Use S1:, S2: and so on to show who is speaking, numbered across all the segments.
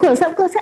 S1: buka.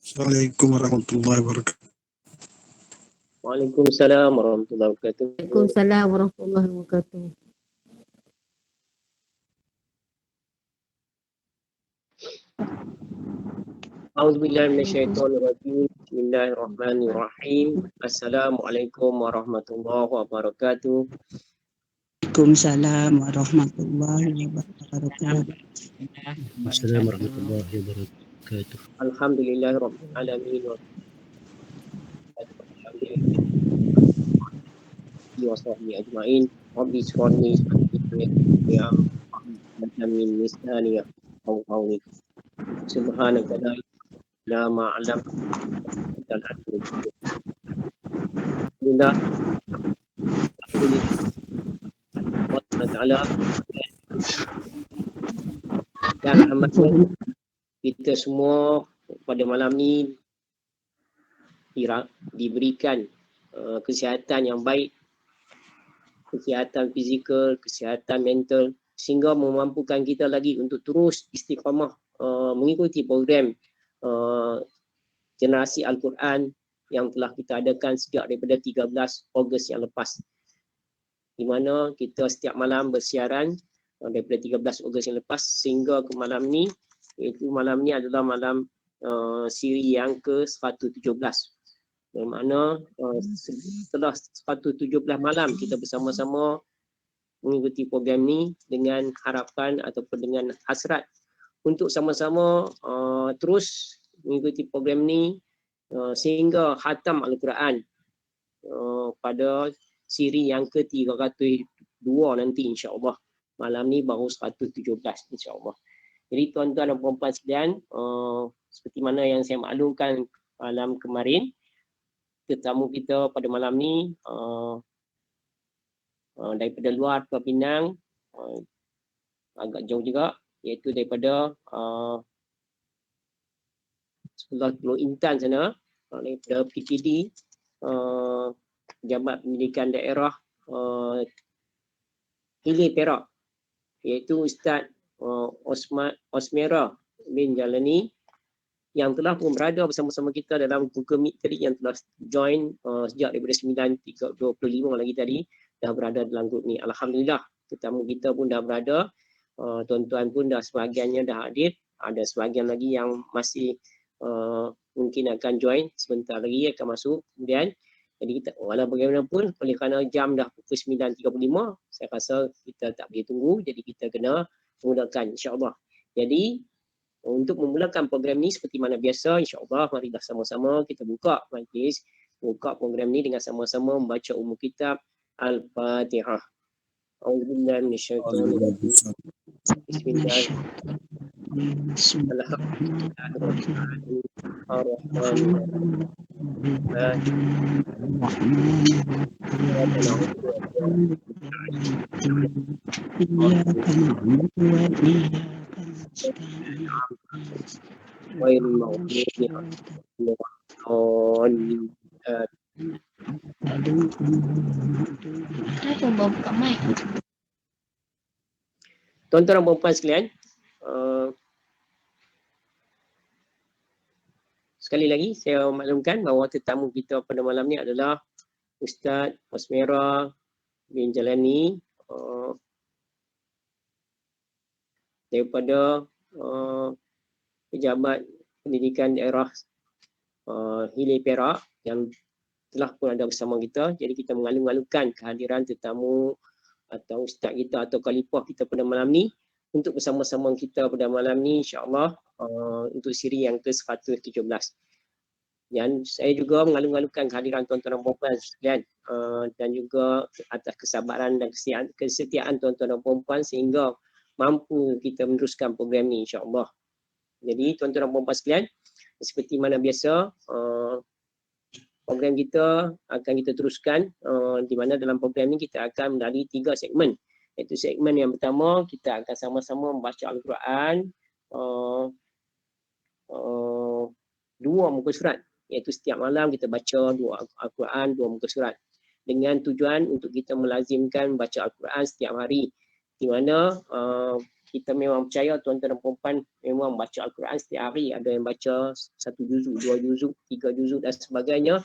S2: Assalamualaikum warahmatullahi wabarakatuh.
S3: Waalaikumsalam warahmatullahi wabarakatuh.
S1: Waalaikumsalam warahmatullahi wabarakatuh.
S3: A'udzubillahi minasyaitonirrajim. Bismillahirrahmanirrahim. Assalamualaikum warahmatullahi wabarakatuh.
S4: Waalaikumsalam warahmatullahi wabarakatuh.
S5: Assalamualaikum warahmatullahi wabarakatuh.
S3: Alhamdulillahirabbil alamin. Wa sahbihi ajma'in. Rabbi shrahli sadri ya min lisani yafqahu qawli. Subhanaka la ilaha illa anta alhamdulillah. Allah Ta'ala dan alhamdulillah kita semua pada malam ni diberikan kesihatan yang baik, kesihatan fizikal, kesihatan mental, sehingga memampukan kita lagi untuk terus istiqamah mengikuti program generasi Al-Quran yang telah kita adakan sejak daripada 13 Ogos yang lepas, di mana kita setiap malam bersiaran daripada 13 Ogos yang lepas sehingga ke malam ni, iaitu malam ni adalah malam siri yang ke-117, di mana setelah 117 malam kita bersama-sama mengikuti program ni dengan harapan ataupun dengan hasrat untuk sama-sama terus mengikuti program ni sehingga khatam Al-Quran pada siri yang ke-302 nanti, insya-Allah. Malam ni baru 117, insya-Allah. Jadi tuan-tuan dan puan-puan sekalian, seperti mana yang saya maklumkan malam kemarin, tetamu kita pada malam ni daripada luar Pulau Pinang, agak jauh juga, iaitu daripada sebelah Pulau Intan sana, daripada PTD, Jabat Pendidikan Daerah Hilir Perak, iaitu Ustaz Osmera bin Jalani, yang telah pun berada bersama-sama kita dalam Google Meet tadi, yang telah join sejak daripada 9.25 lagi tadi, dah berada dalam grup ni. Alhamdulillah, tetamu kita pun dah berada, tuan-tuan pun dah sebahagiannya dah hadir, ada sebahagian lagi yang masih mungkin akan join, sebentar lagi akan masuk kemudian. Jadi kita, walau bagaimanapun, oleh kerana jam dah pukul 9.35, saya rasa kita tak boleh tunggu, jadi kita kena mulakan, insya-Allah. Jadi untuk memulakan program ni seperti mana biasa, insya-Allah marilah sama-sama kita buka majlis, buka program ni dengan sama-sama membaca umum kitab Al-Fatihah. A'udzubillahi minasyaitonir rajim. Bismillahirrahmanirrahim. Alhamdulillahirrahmanirrahim. Ar-Rahmanirrahim. Wailul maghdubi alaihim.
S1: Kenapa bawa buka mic?
S3: Tuan-tuan dan puan-puan sekalian, sekali lagi saya maklumkan bahawa tetamu kita pada malam ni adalah Ustaz Osmera bin Jalani daripada Pejabat Pendidikan Daerah Hilir Perak yang telah pun ada bersama kita. Jadi kita mengalu-alukan kehadiran tetamu atau ustaz kita atau khalifah kita pada malam ni untuk bersama-sama kita pada malam ni, insya-Allah untuk siri yang ke-117. Dan saya juga mengalu-alukan kehadiran tuan-tuan dan puan-puan sekalian dan juga atas kesabaran dan kesetiaan tuan-tuan dan puan-puan sehingga mampu kita meneruskan program ni, insya-Allah. Jadi tuan-tuan dan puan-puan sekalian, seperti mana biasa program kita akan kita teruskan di mana dalam program ni kita akan melalui 3 segmen. Iaitu segmen yang pertama kita akan sama-sama membaca Al-Quran 2 muka surat, iaitu setiap malam kita baca 2 Al-Quran 2 muka surat dengan tujuan untuk kita melazimkan baca Al-Quran setiap hari, di mana kita memang percaya tuan-tuan dan puan-puan memang baca Al-Quran setiap hari. Ada yang baca 1 juzuk, 2 juzuk, 3 juzuk dan sebagainya.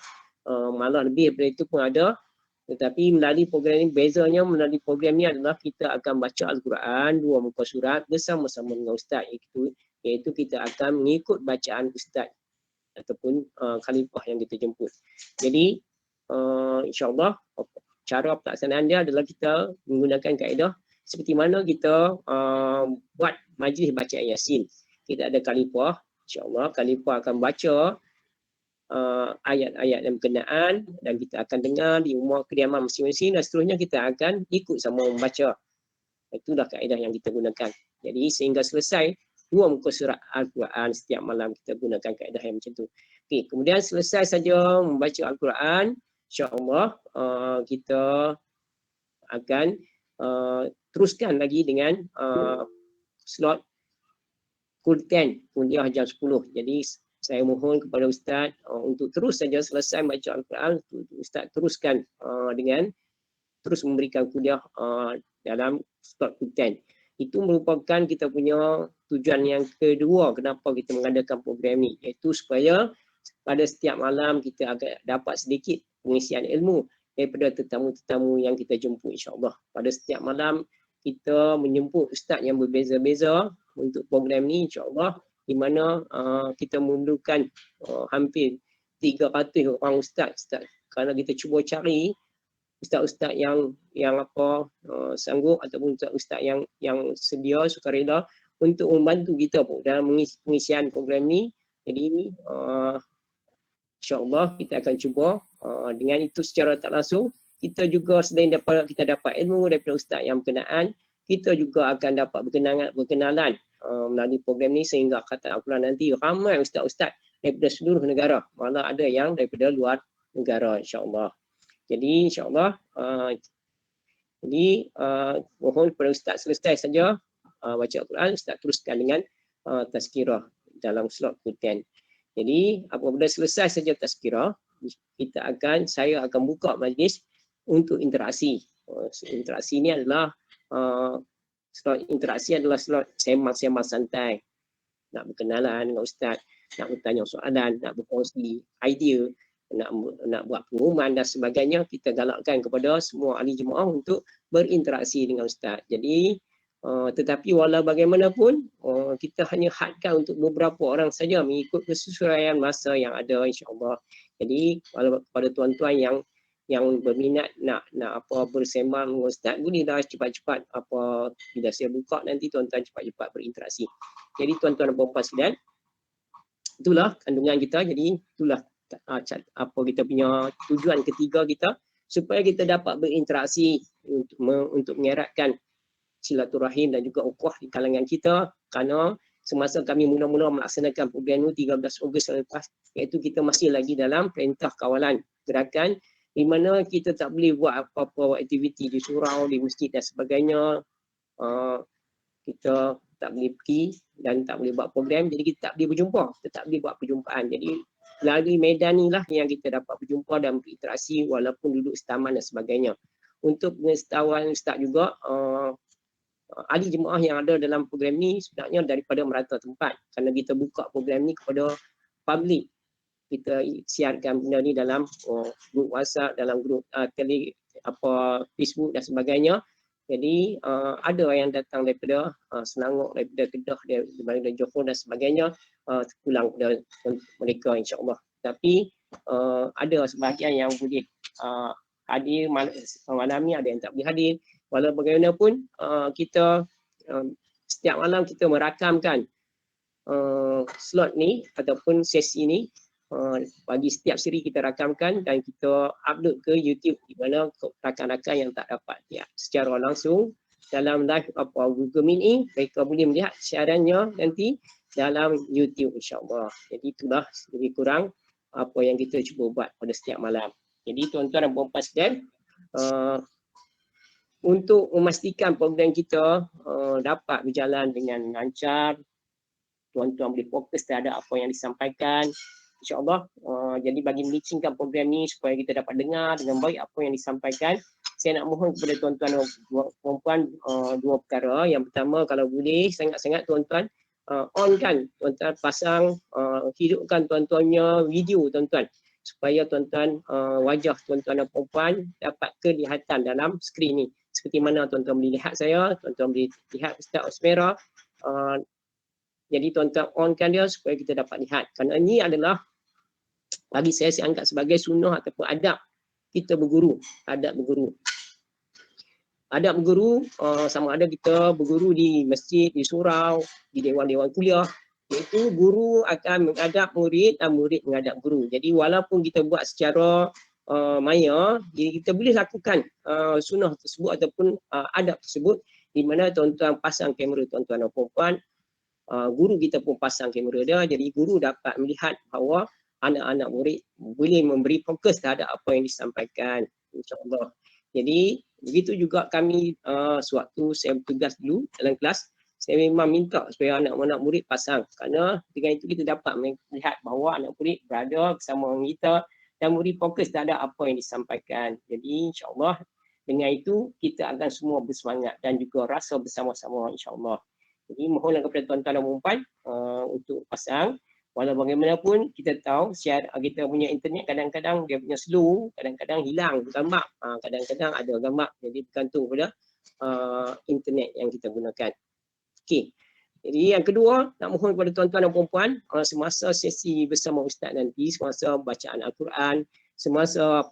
S3: Malah lebih daripada itu pun ada. Tetapi melalui program ini, bezanya melalui program ini adalah kita akan baca Al-Quran 2 muka surat bersama-sama dengan Ustaz. Iaitu kita akan mengikut bacaan Ustaz ataupun khalifah yang kita jemput. Jadi insya-Allah cara pelaksanaan dia adalah kita menggunakan kaedah seperti mana kita buat majlis bacaan Yasin. Kita ada khalifah, insya-Allah khalifah akan baca ayat-ayat yang berkenaan dan kita akan dengar di rumah kediaman masing-masing dan seterusnya kita akan ikut sama membaca. Itulah kaedah yang kita gunakan. Jadi sehingga selesai 2 muka surat Al-Quran setiap malam kita gunakan kaedah yang macam tu. Okey, kemudian selesai saja membaca Al-Quran, insya-Allah kita akan teruskan lagi dengan slot Kulten kuliah jam 10. Jadi saya mohon kepada Ustaz untuk terus saja selesai baca Al-Quran, Ustaz teruskan dengan terus memberikan kuliah dalam slot Kulten. Itu merupakan kita punya tujuan yang kedua kenapa kita mengadakan program ni, iaitu supaya pada setiap malam kita akan dapat sedikit pengisian ilmu daripada tetamu-tetamu yang kita jemput, insya-Allah. Pada setiap malam kita menjemput ustaz yang berbeza-beza untuk program ni, insya-Allah, di mana kita memerlukan hampir 300 orang ustaz. Kerana kita cuba cari ustaz-ustaz yang sanggup ataupun ustaz yang sedia sukarela untuk membantu kita dalam pengisian program ni. Jadi insya-Allah kita akan cuba dengan itu secara tak langsung kita juga selain kita dapat ilmu daripada ustaz yang berkenaan, kita juga akan dapat berkenalan melalui program ni sehingga kata Al-Quran nanti ramai ustaz-ustaz daripada seluruh negara, malah ada yang daripada luar negara, insya-Allah. Jadi insya-Allah mohon kepada ustaz selesai saja baca Al-Quran, ustaz teruskan dengan tazkirah dalam slot Kulten. Jadi apabila selesai saja tazkirah, saya akan buka majlis untuk interaksi. Interaksi ni adalah slot interaksi adalah slot sembang-sembang santai. Nak berkenalan dengan ustaz, nak bertanya soalan, nak berkongsi idea, nak buat pengumuman dan sebagainya, kita galakkan kepada semua ahli jemaah untuk berinteraksi dengan ustaz. Jadi tetapi walau bagaimanapun kita hanya hadkan untuk beberapa orang saja mengikut kesesuaian masa yang ada, insya-Allah. Jadi kalau kepada tuan-tuan yang berminat nak bersembang dengan ustaz, bolehlah cepat-cepat bila saya buka nanti tuan-tuan cepat-cepat berinteraksi. Jadi tuan-tuan dan puan-puan sekalian, itulah kandungan kita. Jadi itulah kita punya tujuan ketiga kita, supaya kita dapat berinteraksi untuk mengeratkan silaturahim dan juga ukhuwah di kalangan kita. Kerana semasa kami mula-mula melaksanakan program ini 13 Ogos selepas, iaitu kita masih lagi dalam perintah kawalan gerakan di mana kita tak boleh buat apa-apa aktiviti di surau, di masjid dan sebagainya. Kita tak boleh pergi dan tak boleh buat program, jadi kita tak boleh berjumpa, kita tak boleh buat perjumpaan. Jadi melalui medan ni lah yang kita dapat berjumpa dan berinteraksi walaupun duduk setaman dan sebagainya. Untuk pengetahuan Ustaz juga, ahli jemaah yang ada dalam program ni sebenarnya daripada merata tempat, kerana kita buka program ni kepada public. Kita siarkan benda ni dalam grup WhatsApp, dalam grup Facebook dan sebagainya. Jadi ada yang datang daripada Selangor, daripada Kedah, daripada Johor dan sebagainya, pulang kepada mereka insya-Allah. Tapi ada sebahagian yang boleh hadir malam ni, ada yang tak boleh hadir. Walau bagaimanapun kita setiap malam kita merakamkan slot ni ataupun sesi ni, bagi setiap siri kita rakamkan dan kita upload ke YouTube, di mana rakan-rakan yang tak dapat secara langsung dalam live Google Meet ni, mereka boleh melihat siarannya nanti dalam YouTube insya-Allah. Jadi itulah lebih kurang apa yang kita cuba buat pada setiap malam. Jadi tuan-tuan dan puan-puan sekalian, untuk memastikan program kita dapat berjalan dengan lancar, tuan-tuan boleh fokus terhadap apa yang disampaikan insya-Allah. Jadi bagi melicingkan program ni supaya kita dapat dengar dengan baik apa yang disampaikan, saya nak mohon kepada tuan-tuan dan puan-puan dua perkara. Yang pertama, kalau boleh sangat-sangat tuan-tuan onkan, tuan-tuan pasang, hidupkan tuan-tuannya video tuan-tuan, supaya tuan-tuan wajah tuan-tuan dan puan-puan dapat kelihatan dalam skrin ni. Seperti mana tuan-tuan boleh lihat saya, tuan-tuan boleh lihat Ustaz Osmera. Jadi tuan-tuan onkan dia supaya kita dapat lihat. Kerana ini adalah, bagi saya anggap sebagai sunnah ataupun adab kita berguru. Adab berguru. Adab berguru sama ada kita berguru di masjid, di surau, di dewan-dewan kuliah, iaitu guru akan mengadap murid dan murid mengadap guru. Jadi walaupun kita buat secara maya, jadi kita boleh lakukan sunnah tersebut ataupun adab tersebut, di mana tuan-tuan pasang kamera tuan-tuan dan puan-puan, guru kita pun pasang kamera dia, jadi guru dapat melihat bahawa anak-anak murid boleh memberi fokus terhadap apa yang disampaikan insya-Allah. Jadi begitu juga kami sewaktu saya bertugas dulu dalam kelas, saya memang minta supaya anak-anak murid pasang, kerana dengan itu kita dapat melihat bahawa anak murid berada bersama kita dan murid fokus terhadap apa yang disampaikan. Jadi insya-Allah dengan itu kita akan semua bersemangat dan juga rasa bersama-sama insya-Allah. Jadi mohonlah kepada tuan-tuan dan puan-puan untuk pasang. Walau bagaimanapun kita tahu kita punya internet kadang-kadang dia punya slow, kadang-kadang hilang gambar, kadang-kadang ada gambar, jadi bergantung pada internet yang kita gunakan. Okey. Jadi yang kedua, nak mohon kepada tuan-tuan dan puan-puan, semasa sesi bersama Ustaz nanti, semasa bacaan Al-Quran, semasa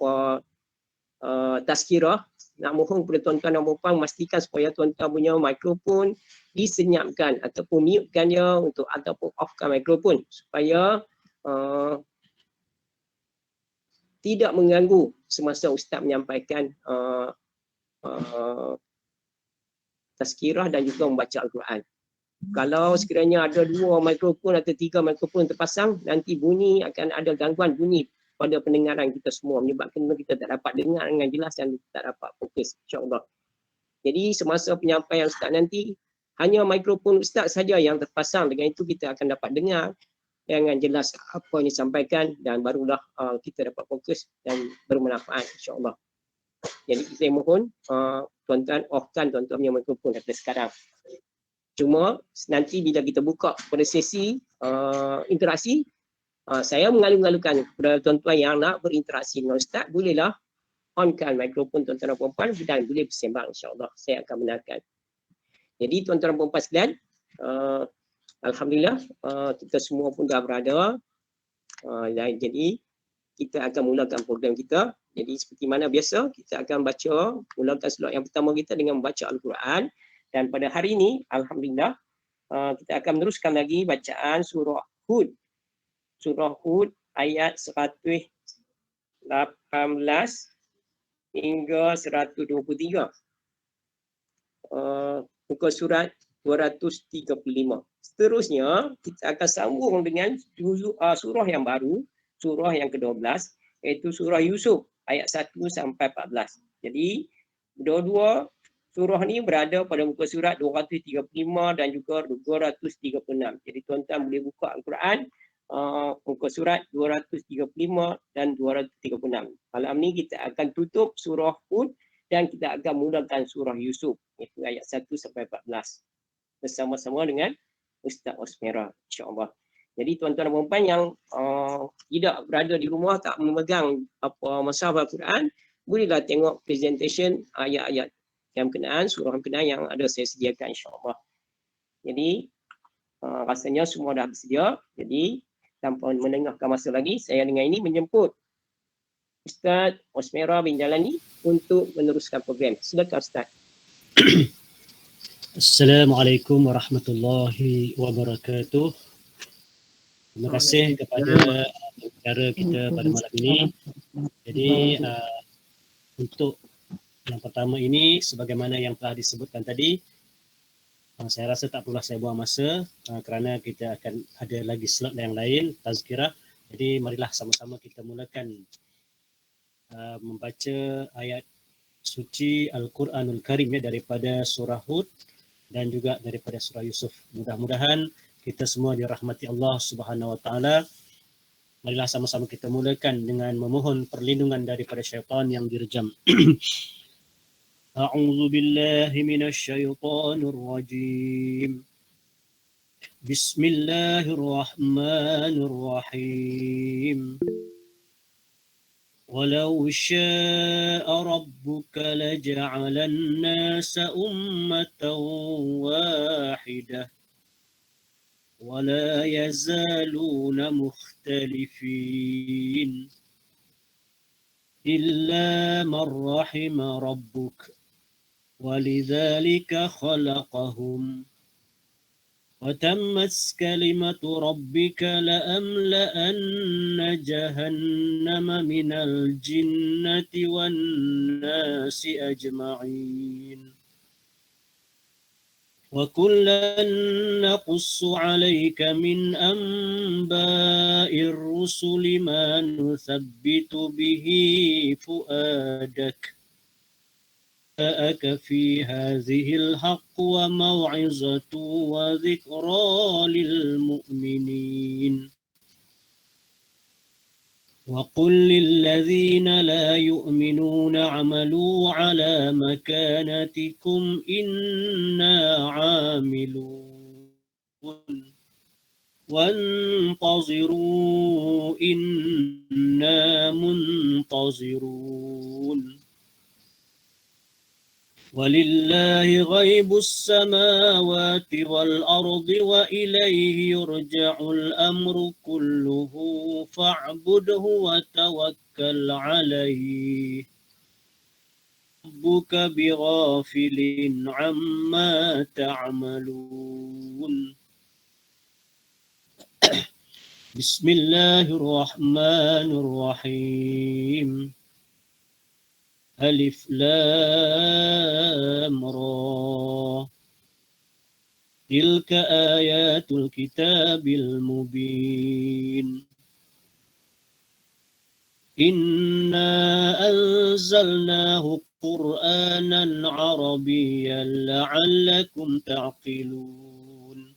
S3: tazkirah, nak mohon kepada tuan-tuan dan puan-puan memastikan supaya tuan-tuan punya mikrofon disenyapkan ataupun mute-kan dia ataupun off-kan mikrofon supaya tidak mengganggu semasa Ustaz menyampaikan tazkirah dan juga membaca Al-Quran. Kalau sekiranya ada 2 mikrofon atau 3 mikrofon terpasang, nanti bunyi akan ada gangguan bunyi pada pendengaran kita semua, menyebabkan kita tak dapat dengar dengan jelas dan tak dapat fokus insya-Allah. Jadi semasa penyampaian Ustaz nanti, hanya mikrofon Ustaz saja yang terpasang, dengan itu kita akan dapat dengar dengan jelas apa yang disampaikan dan barulah kita dapat fokus dan bermanfaat insya-Allah. Jadi saya mohon tuan-tuan off-kan tuan-tuan punya mikrofon daripada sekarang. Cuma nanti bila kita buka pada sesi interaksi, saya mengalu-alukan kepada tuan-tuan yang nak berinteraksi dengan Ustaz, bolehlah onkan mikrofon tuan-tuan dan puan-puan dan boleh bersembang insya-Allah. Saya akan benarkan. Jadi tuan-tuan dan puan-puan sekalian, alhamdulillah kita semua pun dah berada. Jadi kita akan mulakan program kita. Jadi seperti mana biasa, kita akan mulakan slot yang pertama kita dengan membaca Al-Quran. Dan pada hari ini, alhamdulillah, kita akan meneruskan lagi bacaan surah Hud. Surah Hud ayat 118 hingga 123. Muka surat 235. Seterusnya, kita akan sambung dengan surah yang baru, surah yang ke-12, iaitu surah Yusuf ayat 1 sampai 14. Jadi, dua-dua Surah ni berada pada muka surat 235 dan juga 236. Jadi tuan-tuan boleh buka Al-Quran muka surat 235 dan 236. Malam ni kita akan tutup surah Hud dan kita akan mulakan surah Yusuf, iaitu ayat 1 sampai 14 bersama-sama dengan Ustaz Osmera, insya-Allah. Jadi tuan-tuan dan puan yang tidak berada di rumah, tak memegang mushaf Al-Quran, bolehlah tengok presentation ayat-ayat yang berkenaan, surah berkenaan yang ada saya sediakan, insya-Allah. Jadi rasanya semua dah bersedia. Jadi tanpa menengahkan masa lagi, saya dengan ini menjemput Ustaz Osmera bin Jalani untuk meneruskan program. Silakan Ustaz.
S5: Assalamualaikum warahmatullahi wabarakatuh. Terima kasih kepada pengacara kita pada malam ini. Jadi untuk yang pertama ini, sebagaimana yang telah disebutkan tadi, saya rasa tak perlulah saya buang masa kerana kita akan ada lagi slot yang lain, tazkirah. Jadi marilah sama-sama kita mulakan membaca ayat suci Al-Quranul Karim daripada surah Hud dan juga daripada surah Yusuf. Mudah-mudahan kita semua dirahmati Allah Subhanahu Wa Taala. Marilah sama-sama kita mulakan dengan memohon perlindungan daripada syaitan yang direjam. A'udzu billahi minasy syaithanir rajim. Bismillahirrahmanirrahim. Walau syaa rabbuka laja'alan nasa ummatan wahidah wa la yazaluna mukhtalifin illa man rahima rabbuk ولذلك خلقهم وتمت كلمة ربك لأملأن جهنم من الجنة والناس أجمعين وكلا نقص عليك من أنباء الرسل ما نثبت به فؤادك في هذه الحق وموعظة وذكرى للمؤمنين وقل للذين لا يؤمنون اعملوا على مكانتكم إنا عاملون وانتظروا إنا منتظرون ولله غيب السماوات والأرض وإليه يرجع الأمر كله فاعبده وتوكل عليه ربك بغافل عما تعملون بسم الله الرحمن الرحيم ألف لام را تلك آيات الكتاب المبين إنا أنزلناه قرآنا عربيا لعلكم تعقلون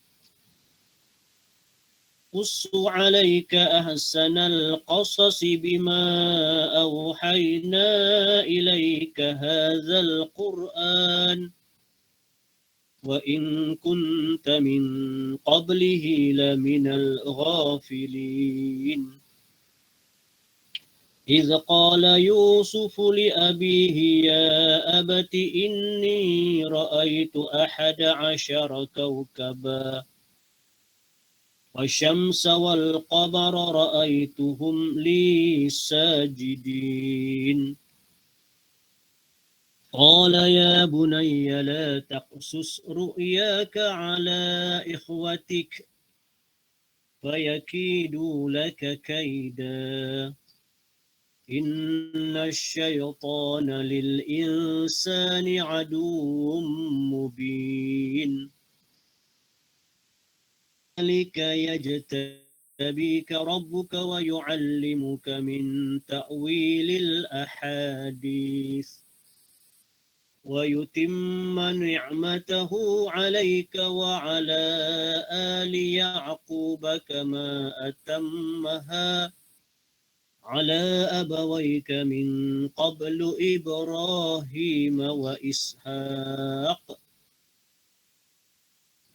S5: قص عليك أحسن القصص بما أوحينا إليك هذا القرآن وإن كنت من قبله لمن الغافلين إذ قال يوسف لأبيه يا أبت إني رأيت 11 كوكبا والشمس والقمر رأيتهم لي ساجدين قال يا بني لا تقصص رؤياك على إخوتك فيكيدوا لك كيدا إن الشيطان للإنسان عدو مبين ذلك يجتبيك ربك ويعلمك من تأويل الأحاديث ويتم نعمته عليك وعلى آل يعقوب كما أتمها على أبويك من قبل إبراهيم وإسحاق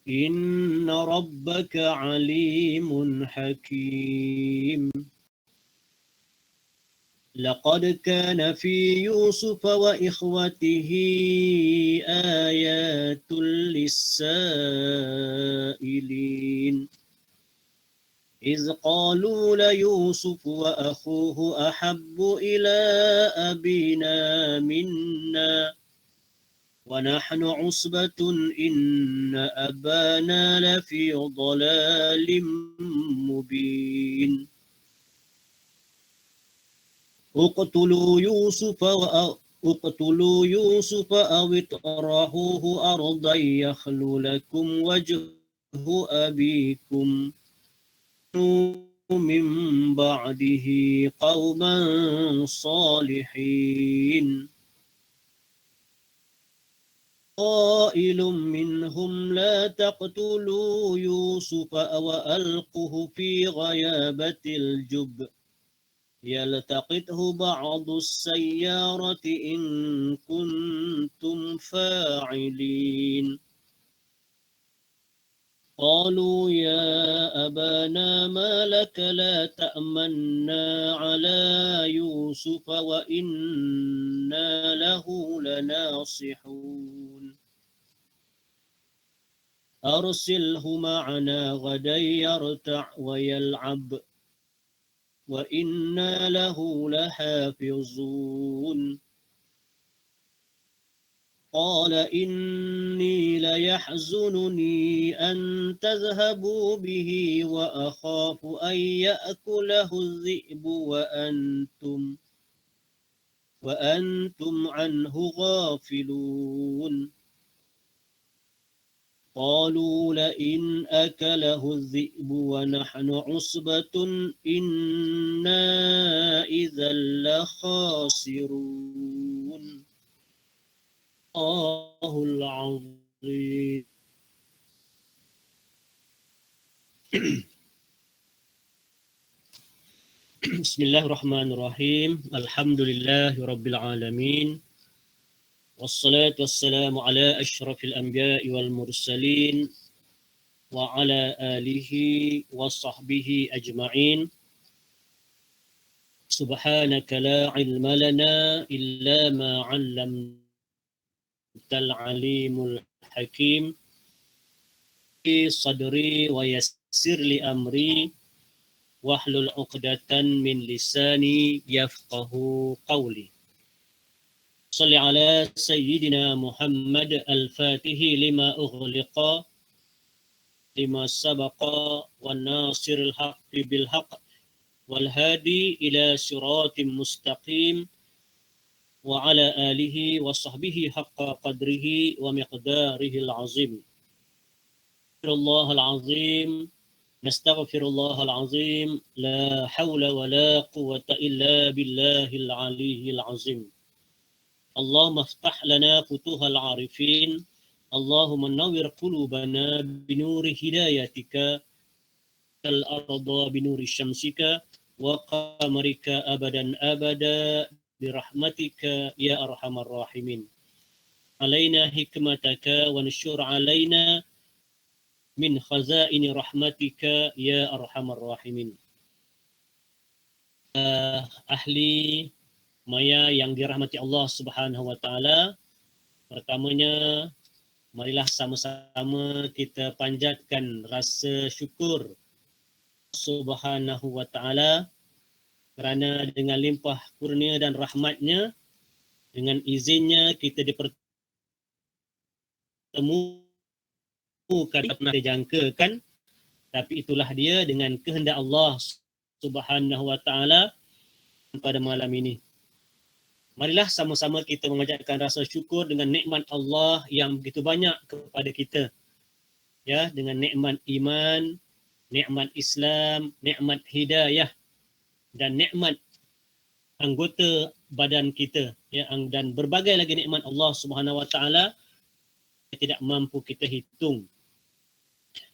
S5: إن ربك عليم حكيم لقد كان في يوسف وإخوته آيات للسائلين إذ قالوا ليوسف وأخوه أحب إلى أبينا منا ونحن عصبة إن أبانا لفي ضلال مبين اقتلوا يوسف أو اطرحوه أرضا يخل لكم وجه أبيكم من بعده قوما صالحين قائل منهم لا تقتلوا يوسف وألقه في غيابة الجب يلتقطه بعض السيارة إن كنتم فاعلين قالوا يا أبانا ما لك لا تأمنا على يوسف وإنا له لناصحون أرسله معنا غدا يرتع ويلعب وإنا له لحافظون قال إني ليحزنني أن تذهبوا به وأخاف أن يأكله الذئب وأنتم عنه غافلون قالوا لئن أكله الذئب ونحن عصبة إنا إذا لخاسرون الله العظيم بسم الله الرحمن الرحيم الحمد لله رب العالمين والصلاة والسلام على أشرف الأنبياء والمرسلين وعلى آله وصحبه أجمعين سبحانك لا علم لنا إلا ما علمت العليم الحكيم في صدري ويسر لي أمري واحلل عقدة من لساني يفقه قولي صل على سيدنا محمد الفاتح لما أغلق لما سبق والناصر الحق بالحق والهادي إلى صراط مستقيم وعلى آله وصحبه حق قدره ومقداره العظيم الله العظيم نستغفر الله العظيم لا حول ولا قوة إلا بالله العلي العظيم اللهم افتح لنا فتوح العارفين اللهم نور قلوبنا بنور هدايتك الأرض بنور شمسك وقمرك أبدا أبدا برحمتك يا أرحم الراحمين علينا حكمتك ونشر علينا من خزائن رحمتك يا أرحم الراحمين. Ahli maya yang dirahmati Allah Subhanahu wa taala, pertamanya marilah sama-sama kita panjatkan rasa syukur Subhanahu wa taala kerana dengan limpah kurnia dan rahmatnya, dengan izinnya kita dipertemukan pernah dijangkakan, tapi itulah dia dengan kehendak Allah Subhanahu wa taala pada malam ini. Marilah sama-sama kita mengajarkan rasa syukur dengan nikmat Allah yang begitu banyak kepada kita. Ya, dengan nikmat iman, nikmat Islam, nikmat hidayah dan nikmat anggota badan kita, ya, dan berbagai lagi nikmat Allah Subhanahu Wa Taala tidak mampu kita hitung.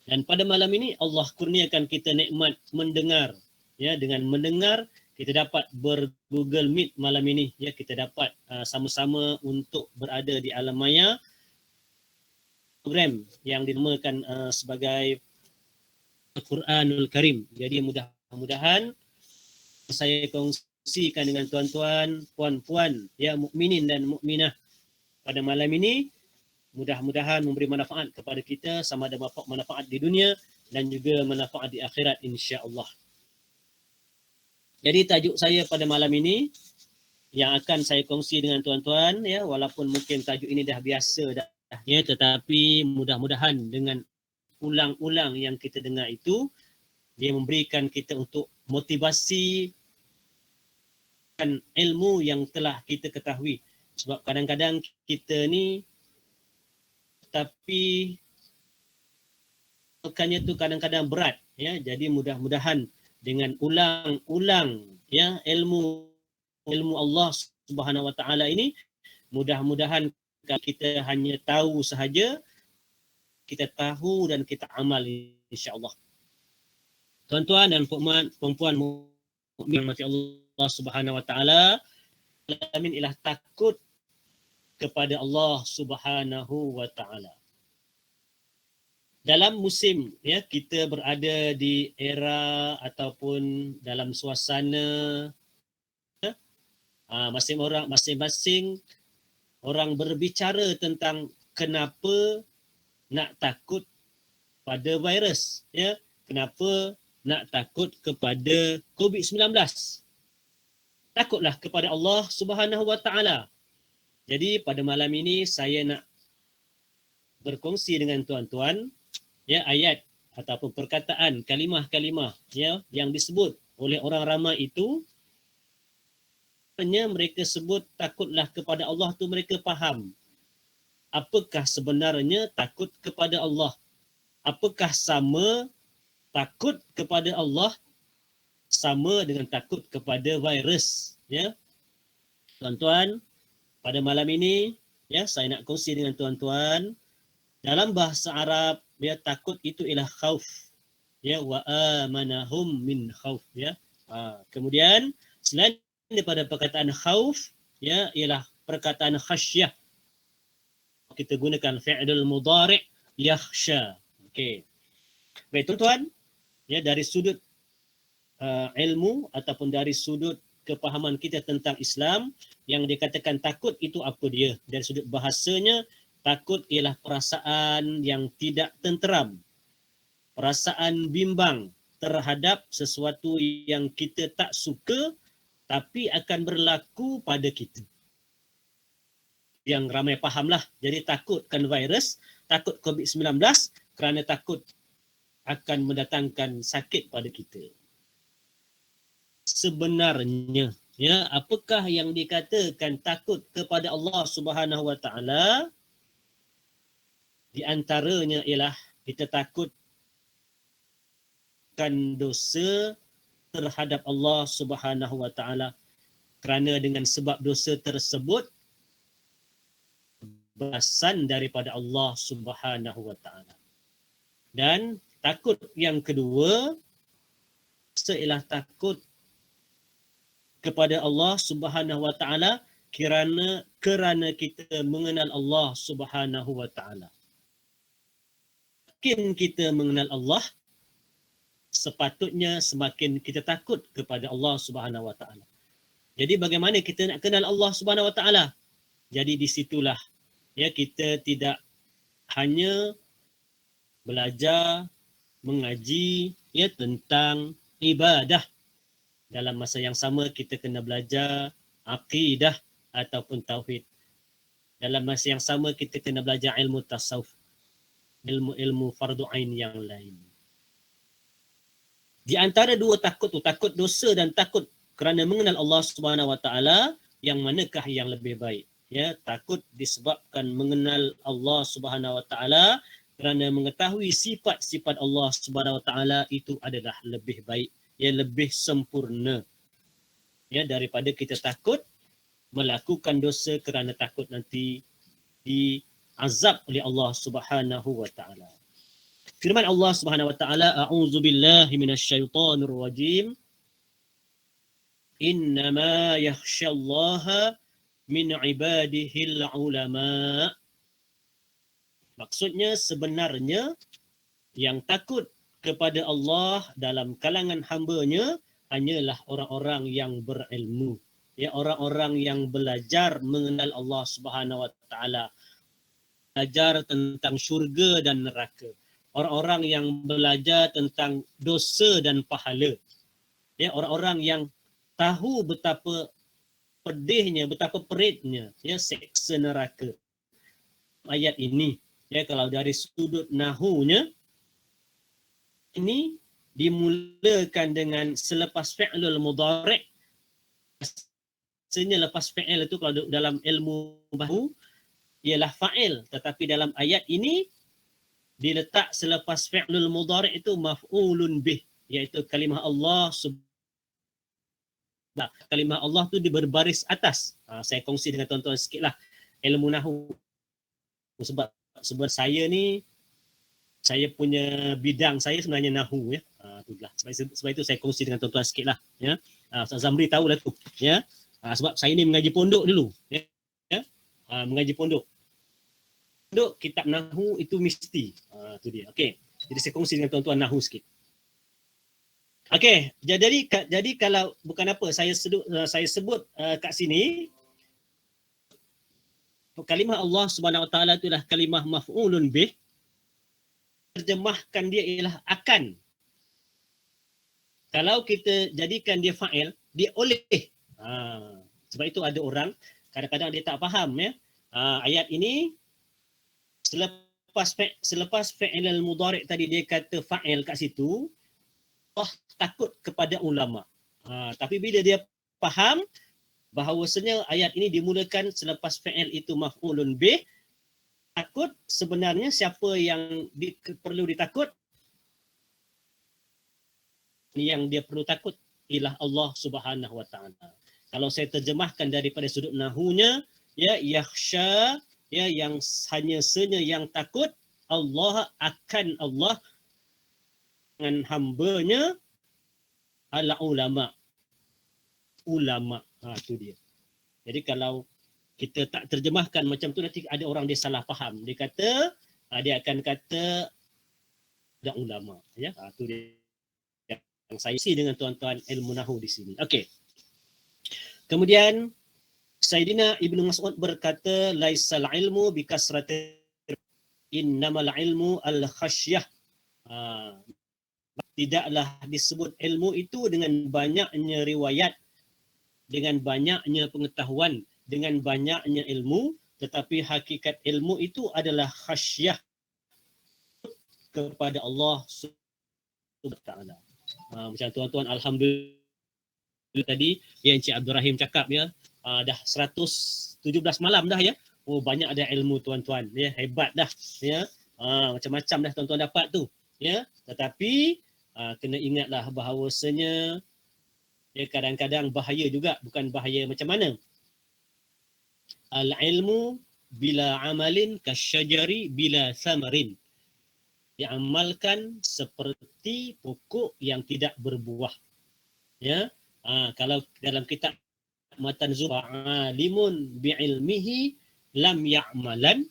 S5: Dan pada malam ini Allah kurniakan kita nikmat mendengar, ya, dengan mendengar kita dapat ber-Google Meet malam ini, ya, kita dapat sama-sama untuk berada di alam maya, program yang dinamakan sebagai Al-Quranul Karim. Jadi mudah-mudahan saya kongsikan dengan tuan-tuan, puan-puan, ya, mukminin dan mukminah pada malam ini, mudah-mudahan memberi manfaat kepada kita, sama ada manfaat di dunia dan juga manfaat di akhirat, insya-Allah. Jadi tajuk saya pada malam ini yang akan saya kongsi dengan tuan-tuan, ya, walaupun mungkin tajuk ini dah biasa dah, ya, tetapi mudah-mudahan dengan ulang-ulang yang kita dengar itu, dia memberikan kita untuk motivasi dan ilmu yang telah kita ketahui. Sebab kadang-kadang kita ni, tapi bukannya tu kadang-kadang berat, ya. Jadi mudah-mudahan dengan ulang-ulang, ya, ilmu Allah Subhanahu Wa Taala ini, mudah-mudahan kita hanya tahu sahaja, kita tahu dan kita amal, insya-Allah. Tuan-tuan dan puan-puan mukmin mati Allah Subhanahu Wa Taala, alamin ialah takut kepada Allah Subhanahu Wa Taala. Dalam musim, ya, kita berada di era ataupun dalam suasana, ya, masing-masing orang berbicara tentang kenapa nak takut pada virus, ya, kenapa nak takut kepada COVID-19. Takutlah kepada Allah Subhanahu Wa Taala. Jadi pada malam ini saya nak berkongsi dengan tuan-tuan, ya, ayat ataupun perkataan kalimah-kalimah, ya, yang disebut oleh orang ramai itu, sebenarnya mereka sebut takutlah kepada Allah tu mereka faham. Apakah sebenarnya takut kepada Allah? Apakah sama takut kepada Allah sama dengan takut kepada virus, ya? Tuan-tuan, pada malam ini, ya, saya nak kongsi dengan tuan-tuan, dalam bahasa Arab, ya, takut itu ialah khauf, ya, wa amanahum min khauf, ya. Kemudian selain daripada perkataan khauf, ya, ialah perkataan khasyah. Kita gunakan fi'lul mudhari' yakhsha. Okey. Baik tuan-tuan, ya, dari sudut ilmu ataupun dari sudut kepahaman kita tentang Islam, yang dikatakan takut itu apa dia? Dari sudut bahasanya, takut ialah perasaan yang tidak tenteram, perasaan bimbang terhadap sesuatu yang kita tak suka tapi akan berlaku pada kita. Yang ramai fahamlah. Jadi takutkan virus, takut COVID-19 kerana takut akan mendatangkan sakit pada kita. Sebenarnya, ya, apakah yang dikatakan takut kepada Allah Subhanahu Wa Taala? Di antaranya ialah kita takutkan dosa terhadap Allah Subhanahu Wa Taala, kerana dengan sebab dosa tersebut balasan daripada Allah Subhanahu Wa Taala. Dan takut yang kedua ialah takut kepada Allah Subhanahu Wa Taala kerana kita mengenal Allah Subhanahu Wa Taala. Semakin kita mengenal Allah, sepatutnya semakin kita takut kepada Allah Subhanahu Wa Taala. Jadi bagaimana kita nak kenal Allah Subhanahu Wa Taala? Jadi di situlah, ya, kita tidak hanya belajar mengaji, ya, tentang ibadah. Dalam masa yang sama kita kena belajar akidah ataupun tauhid. Dalam masa yang sama kita kena belajar ilmu tasawuf, ilmu fardu ain yang lain. Di antara dua takut tu, takut dosa dan takut kerana mengenal Allah Subhanahu Wa Taala, yang manakah yang lebih baik? Ya, takut disebabkan mengenal Allah Subhanahu Wa Taala kerana mengetahui sifat-sifat Allah Subhanahu Wa Taala itu adalah lebih baik, ya, lebih sempurna. ya, daripada kita takut melakukan dosa kerana takut nanti diazab oleh Allah Subhanahu wa taala. Firman Allah Subhanahu wa taala, a'udzubillahi minasyaitonir rajim. Innama yakhsyallaha min ibadihil ulama. Maksudnya sebenarnya yang takut kepada Allah dalam kalangan hamba-Nya hanyalah orang-orang yang berilmu. Ya, orang-orang yang belajar mengenal Allah Subhanahu wa taala. Belajar tentang syurga dan neraka. Orang-orang yang belajar tentang dosa dan pahala. Ya, orang-orang yang tahu betapa pedihnya, betapa peritnya, ya, seksa neraka. Ayat ini, ya, kalau dari sudut nahunya, ini dimulakan dengan selepas fi'lul mudhari'. Maksudnya lepas fi'il itu kalau dalam ilmu bahu ialah fa'il, tetapi dalam ayat ini diletak selepas fi'lul mudhari' itu maf'ulun bih, iaitu kalimah Allah kalimah Allah tu berbaris atas. Saya kongsi dengan tuan-tuan sikitlah ilmu nahu. Sebab saya ni, saya punya bidang saya sebenarnya nahu, ya. Itulah. Sebab itu saya kongsi dengan tuan-tuan sikitlah, ya. Ustaz Zamri tahulah tu, ya. Sebab saya ni mengaji pondok dulu, ya. Mengaji pondok. Pondok kitab nahu itu mesti. Tu dia. Okey. Jadi saya kongsi dengan tuan-tuan nahu sikit. Okey, jadi kalau bukan apa saya sebut kat sini kalimah Allah Subhanahu wa taala itulah kalimah maf'ulun bih. Terjemahkan dia ialah akan. Kalau kita jadikan dia fa'il, dia oleh. Sebab itu ada orang kadang-kadang dia tak faham, ya. Ayat ini selepas fi'il al-mudhari' tadi dia kata fa'il kat situ, Allah takut kepada ulama. Tapi bila dia faham bahawasanya ayat ini dimulakan selepas fi'il itu maf'ulun bih, takut sebenarnya siapa yang perlu ditakut? Yang dia perlu takut ialah Allah Subhanahu wa taala. Kalau saya terjemahkan daripada sudut nahunya, ya, yakhsha, ya, yang hanya senya yang takut Allah akan Allah dengan hamba-Nya ala ulama. Itu dia. Jadi kalau kita tak terjemahkan macam tu, nanti ada orang dia salah faham. Dia kata, dia akan kata ada ulama, ya. Itu dia yang saya isi dengan tuan-tuan ilmu nahu di sini. Okey. Kemudian Sayyidina Ibnu Mas'ud berkata, laisal ilmu bikasratir, innamal ilmu al-khasyah. Tidaklah disebut ilmu itu dengan banyaknya riwayat, dengan banyaknya pengetahuan, dengan banyaknya ilmu, tetapi hakikat ilmu itu adalah khasyah kepada Allah Subhanahu wa taala. Macam tuan-tuan alhamdulillah tadi yang Encik Abdul Rahim cakap, ya, dah 117 malam dah, ya. Oh, banyak ada ilmu tuan-tuan, ya, hebat dah, ya. Macam-macam dah tuan-tuan dapat tu, ya. Tetapi kena ingatlah bahawasanya, ya, kadang-kadang bahaya juga, bukan bahaya macam mana. Al-ilmu bila amalin kasyajari bila samarin. Diamalkan seperti pokok yang tidak berbuah. Ya, kalau dalam kitab Matan Zuhra, alimun bi'ilmihi lam ya'malan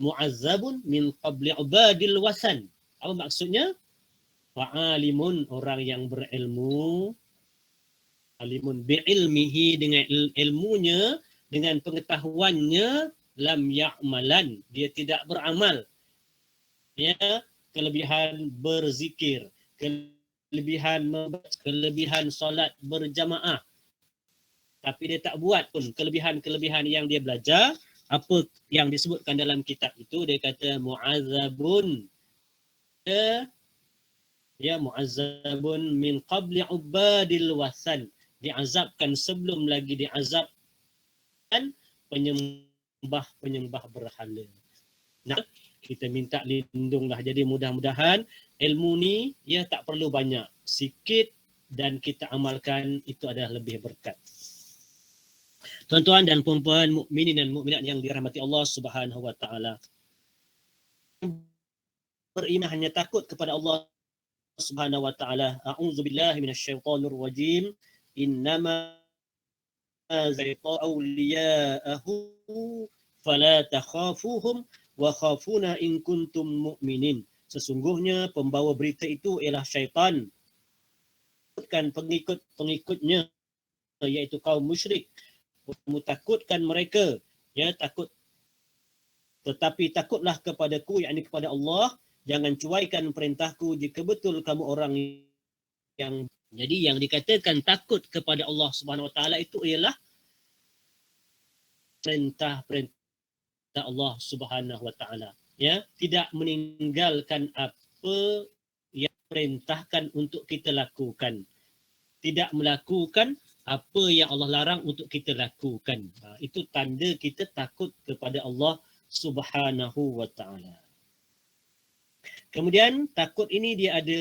S5: mu'azzabun min qabli ubadil wasan. Apa maksudnya? Fa'alimun, orang yang berilmu, alimun bi'ilmihi, dengan ilmunya, dengan pengetahuannya, lam ya'malan, dia tidak beramal. Ya, kelebihan berzikir, kelebihan solat berjamaah, tapi dia tak buat pun kelebihan-kelebihan yang dia belajar, apa yang disebutkan dalam kitab itu, dia kata mu'azzabun, ya, mu'azzabun min qabli ubadil wasan, diazabkan sebelum lagi diazabkan penyembah berhala. Nah, kita minta lindunglah. Jadi mudah-mudahan ilmu ni, ya, tak perlu banyak, sikit dan kita amalkan, itu adalah lebih berkat. Tuan-tuan dan puan-puan mukminin dan mukminat yang dirahmati Allah Subhanahu wa taala. Beriman hanya takut kepada Allah Subhanahu wa taala. A'udzubillahi minasyaitonir rajim. Innama zaiqa awliya'ahu fala takhafuhum wa khafuna in kuntum mu'minin. Sesungguhnya pembawa berita itu ialah syaitan. Pengikut-pengikutnya iaitu kaum musyrik. Kamu takutkan mereka, ya, takut. Tetapi takutlah kepadaku, yakni kepada Allah. Jangan cuaikan perintahku jika betul kamu orang yang... Jadi yang dikatakan takut kepada Allah Subhanahu Wa Taala itu ialah perintah Allah Subhanahu Wa Taala. Ya, tidak meninggalkan apa yang perintahkan untuk kita lakukan. Tidak melakukan apa yang Allah larang untuk kita lakukan. Itu tanda kita takut kepada Allah Subhanahu Wa Taala. Kemudian takut ini dia ada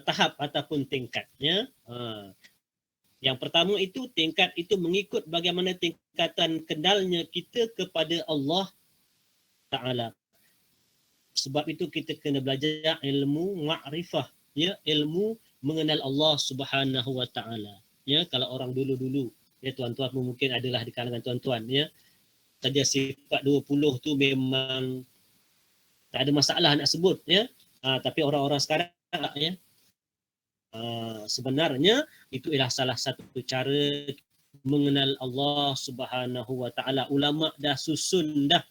S5: tahap ataupun tingkatnya. Yang pertama itu tingkat itu mengikut bagaimana tingkatan kenalnya kita kepada Allah Ta'ala. Sebab itu kita kena belajar ilmu ma'rifah, ya, ilmu mengenal Allah Subhanahu Wa Ta'ala. Ya, kalau orang dulu-dulu, ya, tuan-tuan mungkin adalah di kalangan tuan-tuan, ya. Saja sifat 20 tu memang tak ada masalah nak sebut, ya. Tapi orang-orang sekarang, ya, sebenarnya itu ialah salah satu cara mengenal Allah Subhanahu Wa Taala. Ulama dah susun dah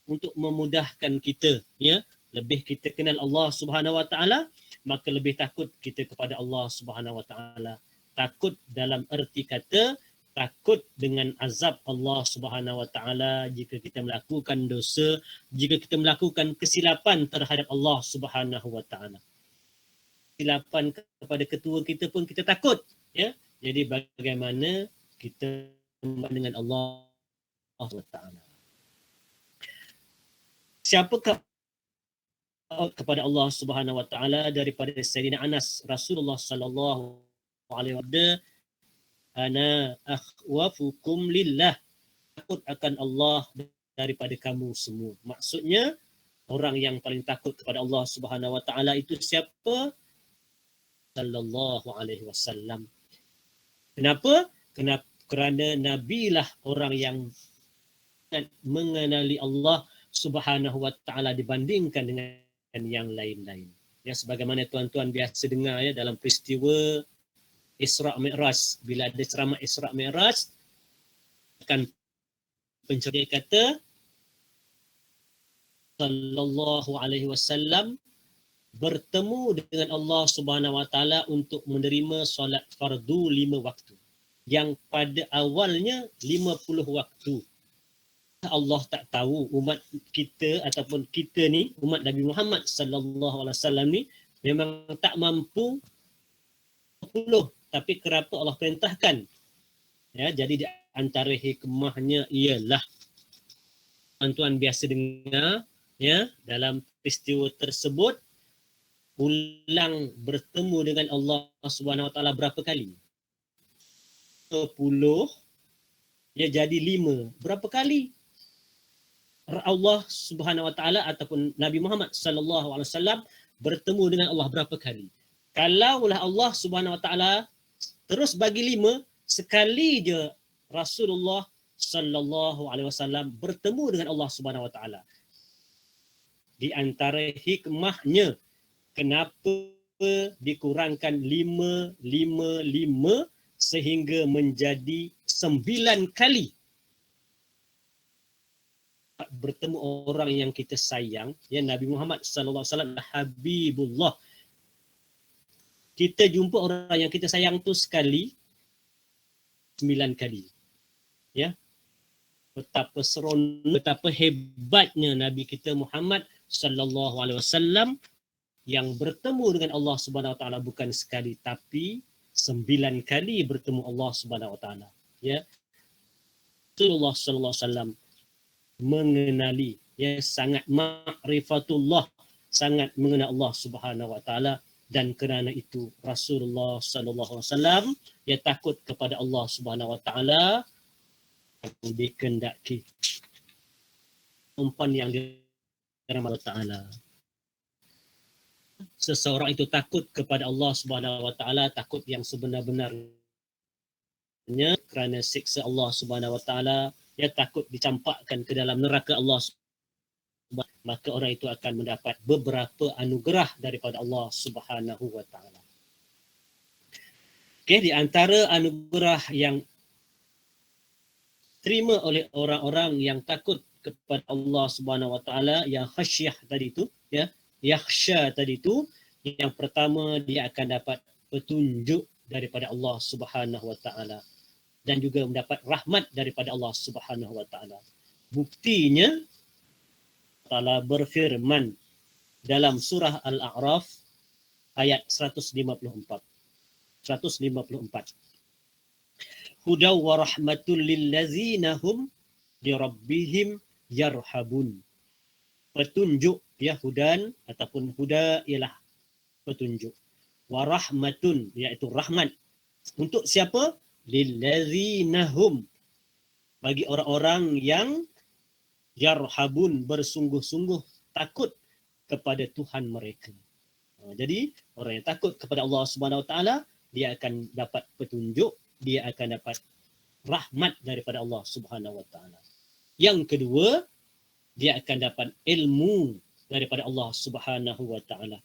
S5: untuk memudahkan kita, ya. Lebih kita kenal Allah Subhanahu Wa Taala, maka lebih takut kita kepada Allah Subhanahu Wa Taala. Takut dalam erti kata takut dengan azab Allah Subhanahu Wa Taala jika kita melakukan dosa, jika kita melakukan kesilapan terhadap Allah Subhanahu Wa Taala. Kesilapan kepada ketua kita pun kita takut, ya. Jadi bagaimana kita dengan Allah Subhanahu Wa Taala. Siapakah kepada Allah Subhanahu Wa Taala daripada Sayyidina Anas, Rasulullah sallallahu alaihi wasallam, ana akhwafukum lillah, takut akan Allah daripada kamu semua. Maksudnya orang yang paling takut kepada Allah Subhanahu Wa Taala itu siapa? Sallallahu alaihi wasallam. Kenapa? Kerana Nabi lah orang yang mengenali Allah Subhanahu Wa Taala dibandingkan dengan yang lain-lain. Ya, sebagaimana tuan-tuan biasa dengar, ya, dalam peristiwa Isra' Mi'raj, bila ada ceramah Isra' Mi'raj, akan pencerita kata sallallahu alaihi wasallam bertemu dengan Allah Subhanahu Wa Taala untuk menerima solat fardu 5 waktu. Yang pada awalnya 50 waktu. Allah tak tahu umat kita ataupun kita ni, umat Nabi Muhammad sallallahu alaihi wasallam ni memang tak mampu 10, tapi kerana Allah perintahkan. Ya, jadi di antara hikmahnya ialah tuan-tuan biasa dengar, ya, dalam peristiwa tersebut ulang bertemu dengan Allah Subhanahu Wa Taala berapa kali? 10, ya, jadi 5. Berapa kali Allah Subhanahu Wa Taala ataupun Nabi Muhammad sallallahu alaihi wasallam bertemu dengan Allah berapa kali? Kalaulah Allah Subhanahu Wa Taala terus bagi 5, sekali je Rasulullah sallallahu alaihi wasallam bertemu dengan Allah Subhanahu Wa Taala. Di antara hikmahnya kenapa dikurangkan 5 sehingga menjadi 9 kali bertemu orang yang kita sayang, ya, Nabi Muhammad sallallahu alaihi wasallam Habibullah. Kita jumpa orang yang kita sayang tu sekali 9 kali. Ya. Betapa seronok, betapa hebatnya Nabi kita Muhammad sallallahu alaihi wasallam yang bertemu dengan Allah Subhanahu Wa Taala bukan sekali tapi 9 kali bertemu Allah Subhanahu Wa Taala. Ya. Rasulullah sallallahu alaihi wasallam mengenali, ya, sangat ma'rifatullah, sangat mengenal Allah Subhanahu Wa Taala dan kerana itu Rasulullah sallallahu alaihi wasallam dia takut kepada Allah Subhanahu wa taala dikehendaki umpan yang dirahmati Allah taala. Seseorang itu takut kepada Allah Subhanahu wa taala, takut yang sebenar-benarnya kerana siksa Allah Subhanahu wa taala, dia takut dicampakkan ke dalam neraka Allah, maka orang itu akan mendapat beberapa anugerah daripada Allah Subhanahu wa taala. Okey, di antara anugerah yang terima oleh orang-orang yang takut kepada Allah Subhanahu wa taala, yang khasyah tadi tu, ya, yakhsha tadi tu, yang pertama dia akan dapat petunjuk daripada Allah Subhanahu wa taala dan juga mendapat rahmat daripada Allah Subhanahu wa taala. Buktinya Allah berfirman dalam surah Al-A'raf ayat 154. Hudaw wa rahmatul lillazina hum li rabbihim yarhabun. Petunjuk, ya, hudan ataupun huda ialah petunjuk. Wa rahmatun iaitu rahmat. Untuk siapa? Lillazina hum, bagi orang-orang yang yarhabun, bersungguh-sungguh takut kepada Tuhan mereka. Jadi orang yang takut kepada Allah Subhanahu wa taala, dia akan dapat petunjuk, dia akan dapat rahmat daripada Allah Subhanahu wa taala. Yang kedua, dia akan dapat ilmu daripada Allah Subhanahu wa taala.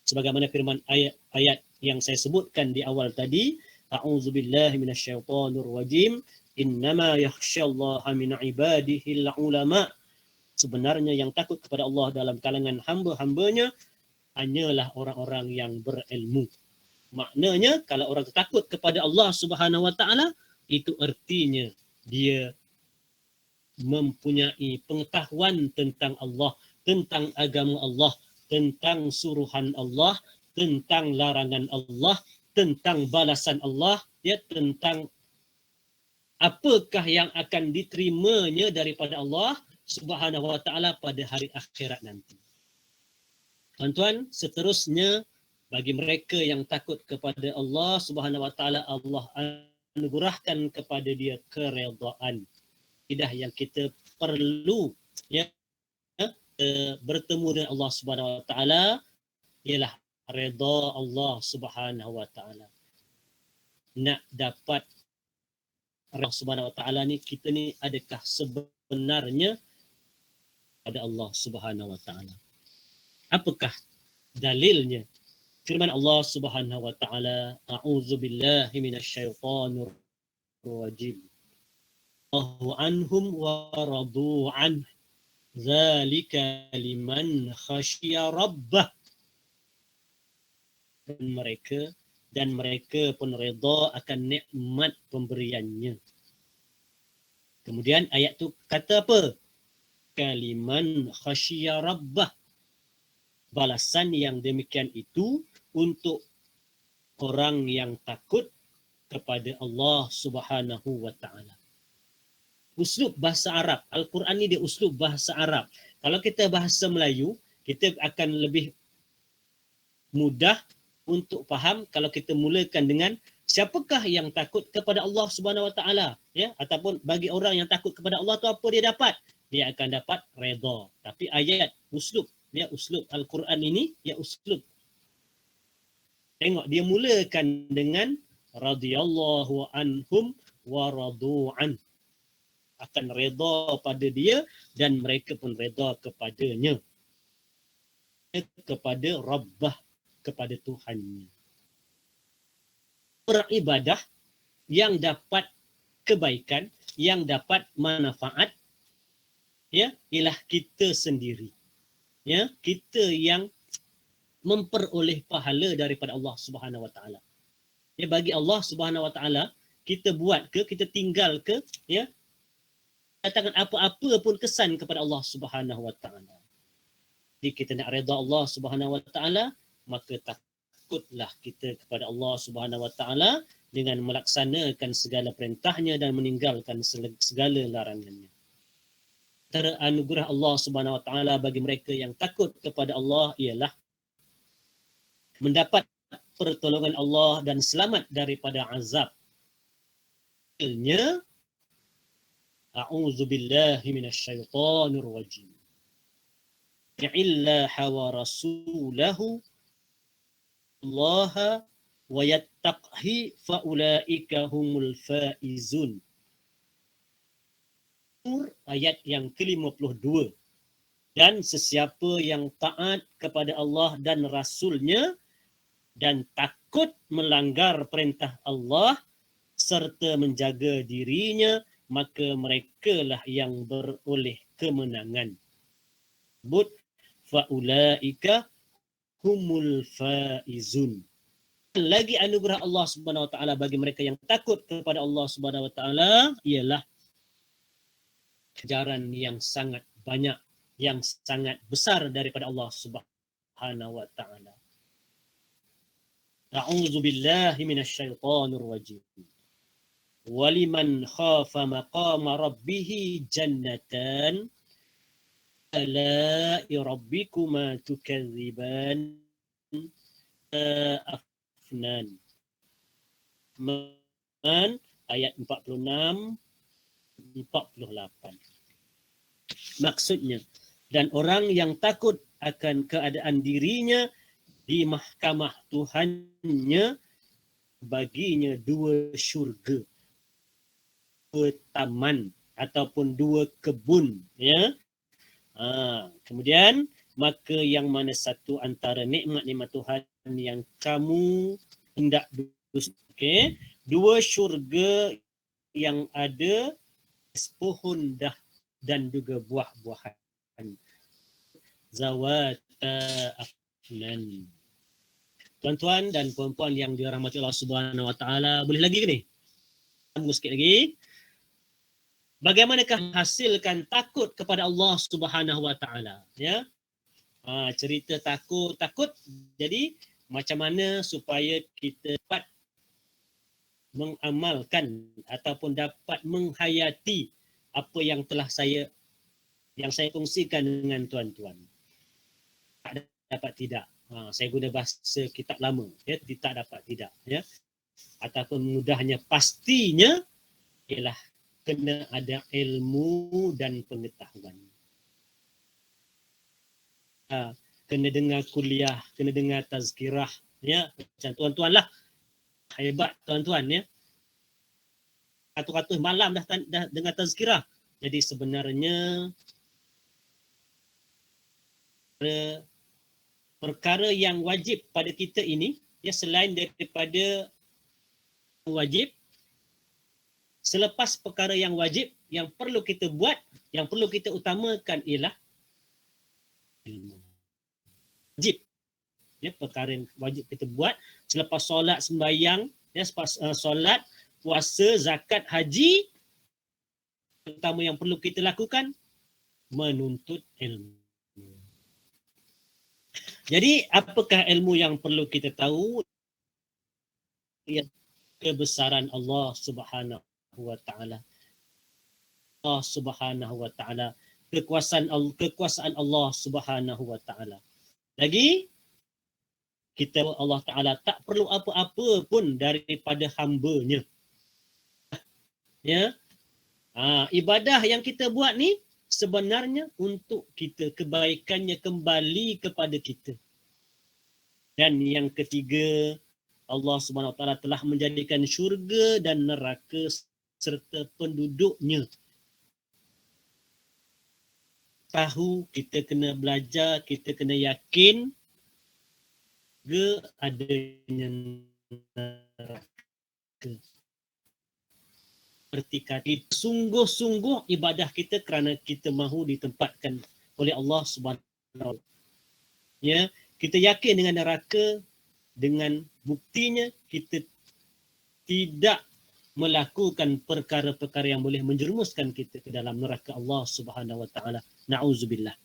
S5: Sebagaimana firman ayat yang saya sebutkan di awal tadi, a'udzubillahi minasyaitonir rajim, innama yakhsyallaha min ibadihil ulama. Sebenarnya yang takut kepada Allah dalam kalangan hamba-hambanya hanyalah orang-orang yang berilmu. Maknanya kalau orang takut kepada Allah Subhanahu wa taala, itu artinya dia mempunyai pengetahuan tentang Allah, tentang agama Allah, tentang suruhan Allah, tentang larangan Allah, tentang balasan Allah, ya, tentang apakah yang akan diterimanya daripada Allah Subhanahu wa taala pada hari akhirat nanti. Tuan-tuan, seterusnya bagi mereka yang takut kepada Allah Subhanahu wa taala, Allah anugerahkan kepada dia keredaan. Tidak yang kita perlu, ya, bertemu dengan Allah Subhanahu wa taala ialah redha Allah Subhanahu wa taala. Nak dapat Allah Subhanahu wa taala ni, kita ni adakah sebenarnya pada Allah Subhanahu wa taala? Apakah dalilnya? Firman Allah Subhanahu wa taala, a'udzubillahi minasyaitonir rajim. Allahu anhum wa radu an, zalika liman khasyiya rabbah. Dan mereka pun redha akan nikmat pemberiannya. Kemudian ayat tu kata apa? Kaliman khasyiya rabbah. Balasan yang demikian itu untuk orang yang takut kepada Allah Subhanahu wa taala. Uslub bahasa Arab, Al-Quran ni dia uslub bahasa Arab. Kalau kita bahasa Melayu, kita akan lebih mudah untuk faham kalau kita mulakan dengan siapakah yang takut kepada Allah Subhanahu wa taala, ya, ataupun bagi orang yang takut kepada Allah tu apa dia dapat? Dia akan dapat redha. Tapi ayat uslub, ya, uslub Al-Quran ini, ya, uslub. Tengok dia mulakan dengan radhiyallahu anhum wa radu an. Akan redha pada dia dan mereka pun redha kepadanya. Kepada Rabbah, kepada Tuhannya. Beribadah yang dapat kebaikan, yang dapat manfaat, ya, ialah kita sendiri. Ya, kita yang memperoleh pahala daripada Allah Subhanahu wa taala. Ya, bagi Allah Subhanahu wa taala, kita buat ke, kita tinggal ke, ya, katakan apa-apa pun kesan kepada Allah Subhanahu wa taala. Jadi kita nak redha Allah Subhanahu wa taala, maka takutlah kita kepada Allah Subhanahu wa taala dengan melaksanakan segala perintahnya dan meninggalkan segala larangannya. Antara anugerah Allah Subhanahu wa taala bagi mereka yang takut kepada Allah ialah mendapat pertolongan Allah dan selamat daripada azab. Nya a'udzubillahi minasyaitonir rajim. Illa wa rasulahu Allah wa yattaqhi fa ulaika humul faizun. Ayat yang ke-52. Dan sesiapa yang taat kepada Allah dan Rasulnya dan takut melanggar perintah Allah serta menjaga dirinya, maka merekalah yang beroleh kemenangan. But faulaika humul faizun. Lagi anugerah Allah Subhanahu wa taala bagi mereka yang takut kepada Allah Subhanahu wa taala ialah kejaran yang sangat banyak, yang sangat besar daripada Allah Subhanahu wa taala. A'udzu billahi minasyaitonir rajim. Waliman khafa maqama rabbih jannatan ala rabbikuma tukadziban afnan. Man ayat 46 48. Maksudnya, dan orang yang takut akan keadaan dirinya di mahkamah Tuhannya, baginya dua syurga, dua taman ataupun dua kebun, ya. Kemudian maka yang mana satu antara nikmat-nikmat Tuhan yang kamu hendak dusta, dua syurga yang ada pohon dah dan juga buah-buahan. Zawata afnan. Tuan-tuan dan puan-puan yang dirahmati Allah Subhanahu wa taala, boleh lagi ke ni? Sambung sikit lagi. Bagaimanakah hasilkan takut kepada Allah Subhanahu wa taala, ya? Cerita takut. Jadi macam mana supaya kita dapat mengamalkan ataupun dapat menghayati apa yang saya kongsikan dengan tuan-tuan. Tak dapat tidak. Saya guna bahasa kitab lama, ya, tak dapat tidak, ya. Ataupun mudahnya pastinya ialah kena ada ilmu dan pengetahuan. Kena dengar kuliah, kena dengar tazkirah, ya. Macam tuan-tuan lah. Hebat tuan-tuan, ya. Ratus-ratus malam dah dengar tazkirah. Jadi sebenarnya perkara yang wajib pada kita ini, ya, selain daripada wajib, selepas perkara yang wajib yang perlu kita buat, yang perlu kita utamakan ialah ilmu. Wajib, ya, perkara yang wajib kita buat selepas solat sembahyang, ya, selepas solat, puasa, zakat, haji, pertama yang perlu kita lakukan menuntut ilmu. Jadi apakah ilmu yang perlu kita tahu? Ya, kebesaran Allah Subhanahu wa taala. Allah Subhanahu wa taala, kekuasaan Allah Subhanahu wa taala. Lagi kita Allah taala tak perlu apa-apa pun daripada hamba-Nya. Ya. Ibadah yang kita buat ni sebenarnya untuk kita, kebaikannya kembali kepada kita. Dan yang ketiga, Allah Subhanahu wa taala telah menjadikan syurga dan neraka serta penduduknya. Tahu, kita kena belajar, kita kena yakin ke adanya neraka. Seperti kata, sungguh-sungguh ibadah kita kerana kita mahu ditempatkan oleh Allah Subhanahu wa taala. Ya, kita yakin dengan neraka, dengan buktinya kita tidak melakukan perkara-perkara yang boleh menjerumuskan kita ke dalam neraka Allah Subhanahu wa taala. Nauzubillah.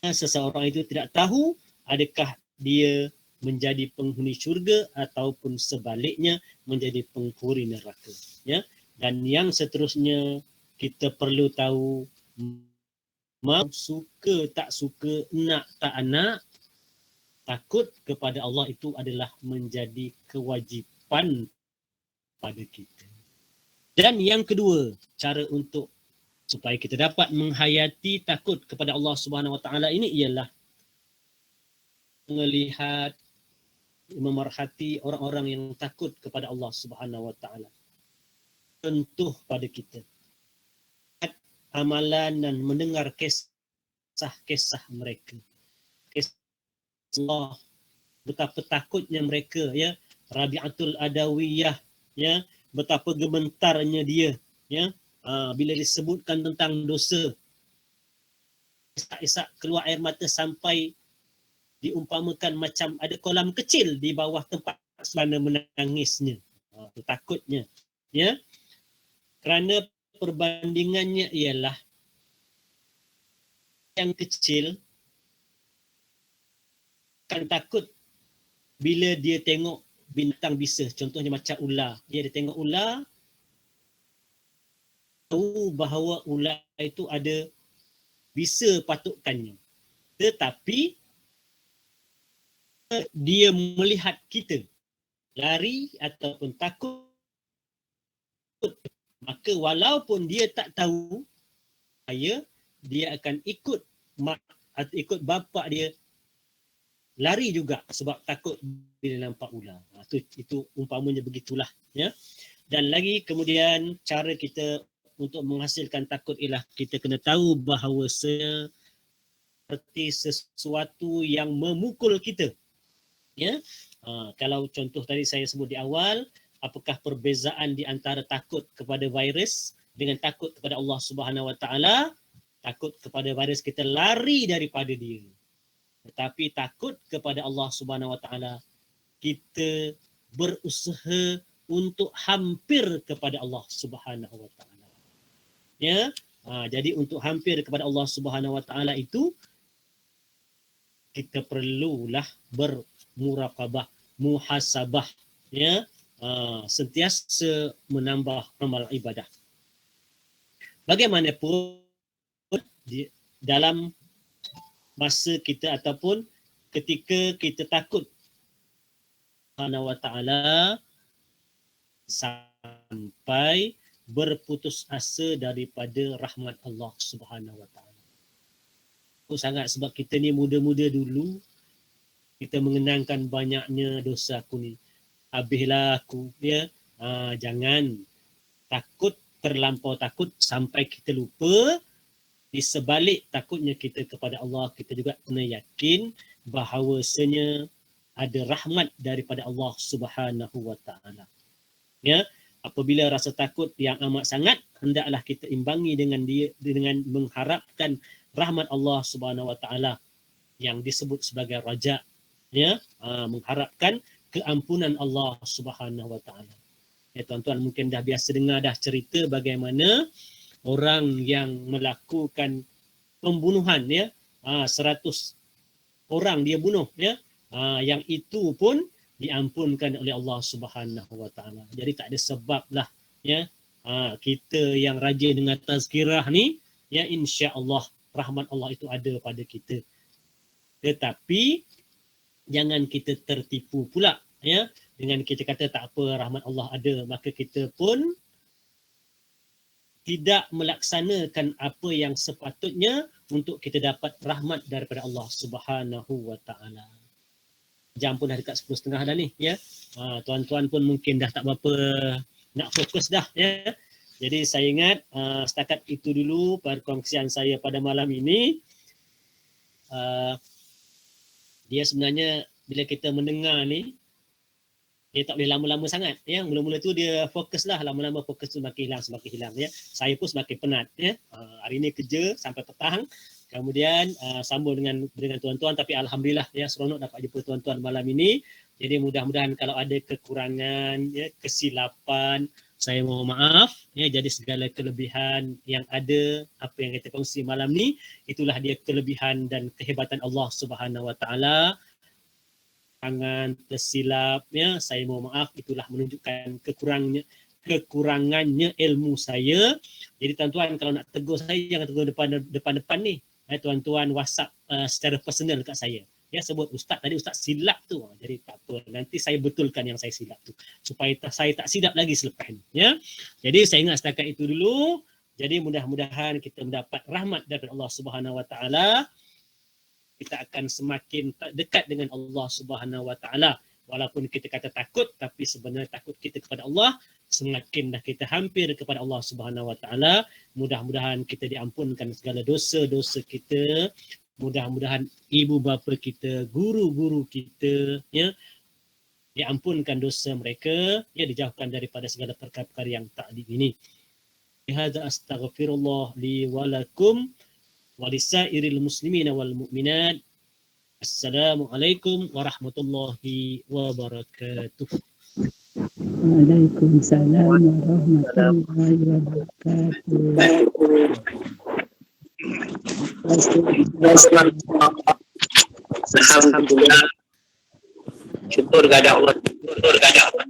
S5: Seseorang itu tidak tahu adakah dia menjadi penghuni syurga ataupun sebaliknya menjadi penghuni neraka, ya. Dan yang seterusnya kita perlu tahu, mau suka tak suka, nak tak nak, takut kepada Allah itu adalah menjadi kewajipan pada kita. Dan yang kedua, cara untuk supaya kita dapat menghayati takut kepada Allah Subhanahu Wa Taala ini ialah melihat, memerhati orang-orang yang takut kepada Allah Subhanahu Wa Taala. Contoh pada kita, amalan dan mendengar kisah-kisah mereka. Kisah Allah, betapa takutnya mereka, ya, Rabi'atul Adawiyah, ya, betapa gementarnya dia, ya, bila disebutkan tentang dosa, isak-isak keluar air mata sampai diumpamakan macam ada kolam kecil di bawah tempat selana menangisnya. Takutnya, ya, kerana perbandingannya ialah yang kecil akan takut bila dia tengok binatang bisa, contohnya macam ular. Dia tengok ular, tahu bahawa ular itu ada bisa patukannya. Tetapi dia melihat kita lari ataupun takut, maka walaupun dia tak tahu, dia akan ikut mak atau ikut bapa dia lari juga sebab takut bila nampak ular. Itu umpamanya begitulah, ya. Dan lagi kemudian cara kita untuk menghasilkan takut ialah kita kena tahu bahawa seperti sesuatu yang memukul kita, ya. Kalau contoh tadi saya sebut di awal, apakah perbezaan di antara takut kepada virus dengan takut kepada Allah Subhanahu Wa Taala? Takut kepada virus kita lari daripada dia. Tetapi takut kepada Allah Subhanahu Wa Taala kita berusaha untuk hampir kepada Allah Subhanahu Wa Taala. Ya, jadi untuk hampir kepada Allah Subhanahu Wa Taala itu kita perlulah bermuraqabah, muhasabah, ya, sentiasa menambah amal ibadah. Bagaimanapun dalam masa kita ataupun ketika kita takut Subhanahu Wa Taala sampai berputus asa daripada rahmat Allah Subhanahu Wa Taala. Sangat sebab kita ni muda-muda dulu kita mengenangkan banyaknya dosa aku ni. Habislah aku, ya. Jangan takut, terlampau takut sampai kita lupa. Di sebalik takutnya kita kepada Allah, kita juga kena yakin bahawasanya ada rahmat daripada Allah Subhanahu Wa Taala. Ya, apabila rasa takut yang amat sangat, hendaklah kita imbangi dengan mengharapkan rahmat Allah Subhanahu Wa Taala yang disebut sebagai raja, ya, mengharapkan keampunan Allah Subhanahu Wa Taala. Ya, tuan-tuan mungkin dah biasa dengar dah cerita bagaimana orang yang melakukan pembunuhan, ya, 100 orang dia bunuh, ya, yang itu pun diampunkan oleh Allah Subhanahu Wa Taala. Jadi tak ada sebab lah, ya, kita yang rajin dengan tazkirah ni, ya, insya-Allah rahmat Allah itu ada pada kita. Tetapi jangan kita tertipu pula, ya, dengan kita kata tak apa, rahmat Allah ada, maka kita pun tidak melaksanakan apa yang sepatutnya untuk kita dapat rahmat daripada Allah Subhanahu Wa Taala. Jam pun dah dekat 10.30 dah ni, ya. Tuan-tuan pun mungkin dah tak berapa nak fokus dah, ya. Jadi saya ingat setakat itu dulu perkongsian saya pada malam ini. Dia sebenarnya bila kita mendengar ni, dia tak boleh lama-lama sangat, ya. Mula-mula tu dia fokuslah, lama-lama fokus tu semakin hilang, ya. Saya pun semakin penat, ya. Hari ni kerja sampai petang, kemudian sambung dengan tuan-tuan, tapi alhamdulillah, ya, seronok dapat jumpa tuan-tuan malam ini. Jadi mudah-mudahan kalau ada kekurangan, ya, kesilapan, saya mohon maaf, ya. Jadi segala kelebihan yang ada, apa yang kita kongsi malam ni, itulah dia kelebihan dan kehebatan Allah Subhanahu Wa Taala. Tangan tersilap, ya, saya mohon maaf, itulah menunjukkan kekurangannya ilmu saya. Jadi tuan-tuan kalau nak tegur saya, jangan tegur depan-depan ni. Tuan-tuan WhatsApp secara personal dekat saya. Ya, sebut ustaz tadi, ustaz silap tu. Jadi tak apa, nanti saya betulkan yang saya silap tu supaya saya tak silap lagi selepas ni, ya. Jadi saya ingat setakat itu dulu. Jadi mudah-mudahan kita mendapat rahmat daripada Allah Subhanahu Wa Taala. Kita akan semakin dekat dengan Allah Subhanahu Wa Taala. Walaupun kita kata takut, tapi sebenarnya takut kita kepada Allah, semakin dah kita hampir kepada Allah Subhanahu Wa Taala. Mudah-mudahan kita diampunkan segala dosa-dosa kita. Mudah-mudahan ibu bapa kita, guru-guru kita, ya, diampunkan dosa mereka, ya, dijauhkan daripada segala perkara-perkara yang tak diingini. Hadza astaghfirullah li wa lakum wa lisairil muslimina wal mu'minat. Assalamualaikum warahmatullahi wabarakatuh.
S4: Waalaikumsalam warahmatullahi wabarakatuh.
S3: Alhamdulillah. Syukur kepada Allah. Syukur kepada Allah.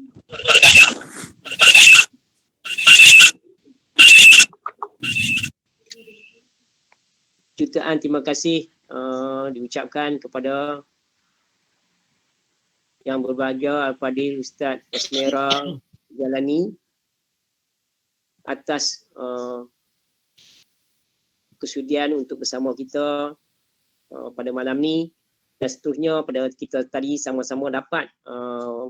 S3: Jutaan terima kasih diucapkan kepada yang berbahagia Al-Fadhil Ustaz Osmera Jalani atas kesudian untuk bersama kita pada malam ni, dan seterusnya pada kita tadi sama-sama dapat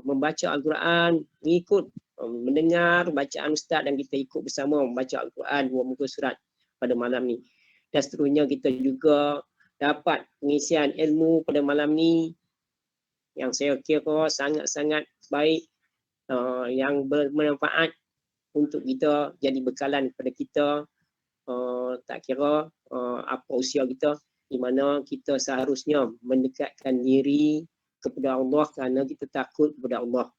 S3: membaca Al-Quran, mengikut mendengar bacaan Ustaz, dan kita ikut bersama membaca Al-Quran 2 muka surat pada malam ni. Dan seterusnya kita juga dapat pengisian ilmu pada malam ni yang saya kira sangat-sangat baik, yang bermanfaat untuk kita, jadi bekalan kepada kita, tak kira apa usia kita, di mana kita seharusnya mendekatkan diri kepada Allah kerana kita takut kepada Allah.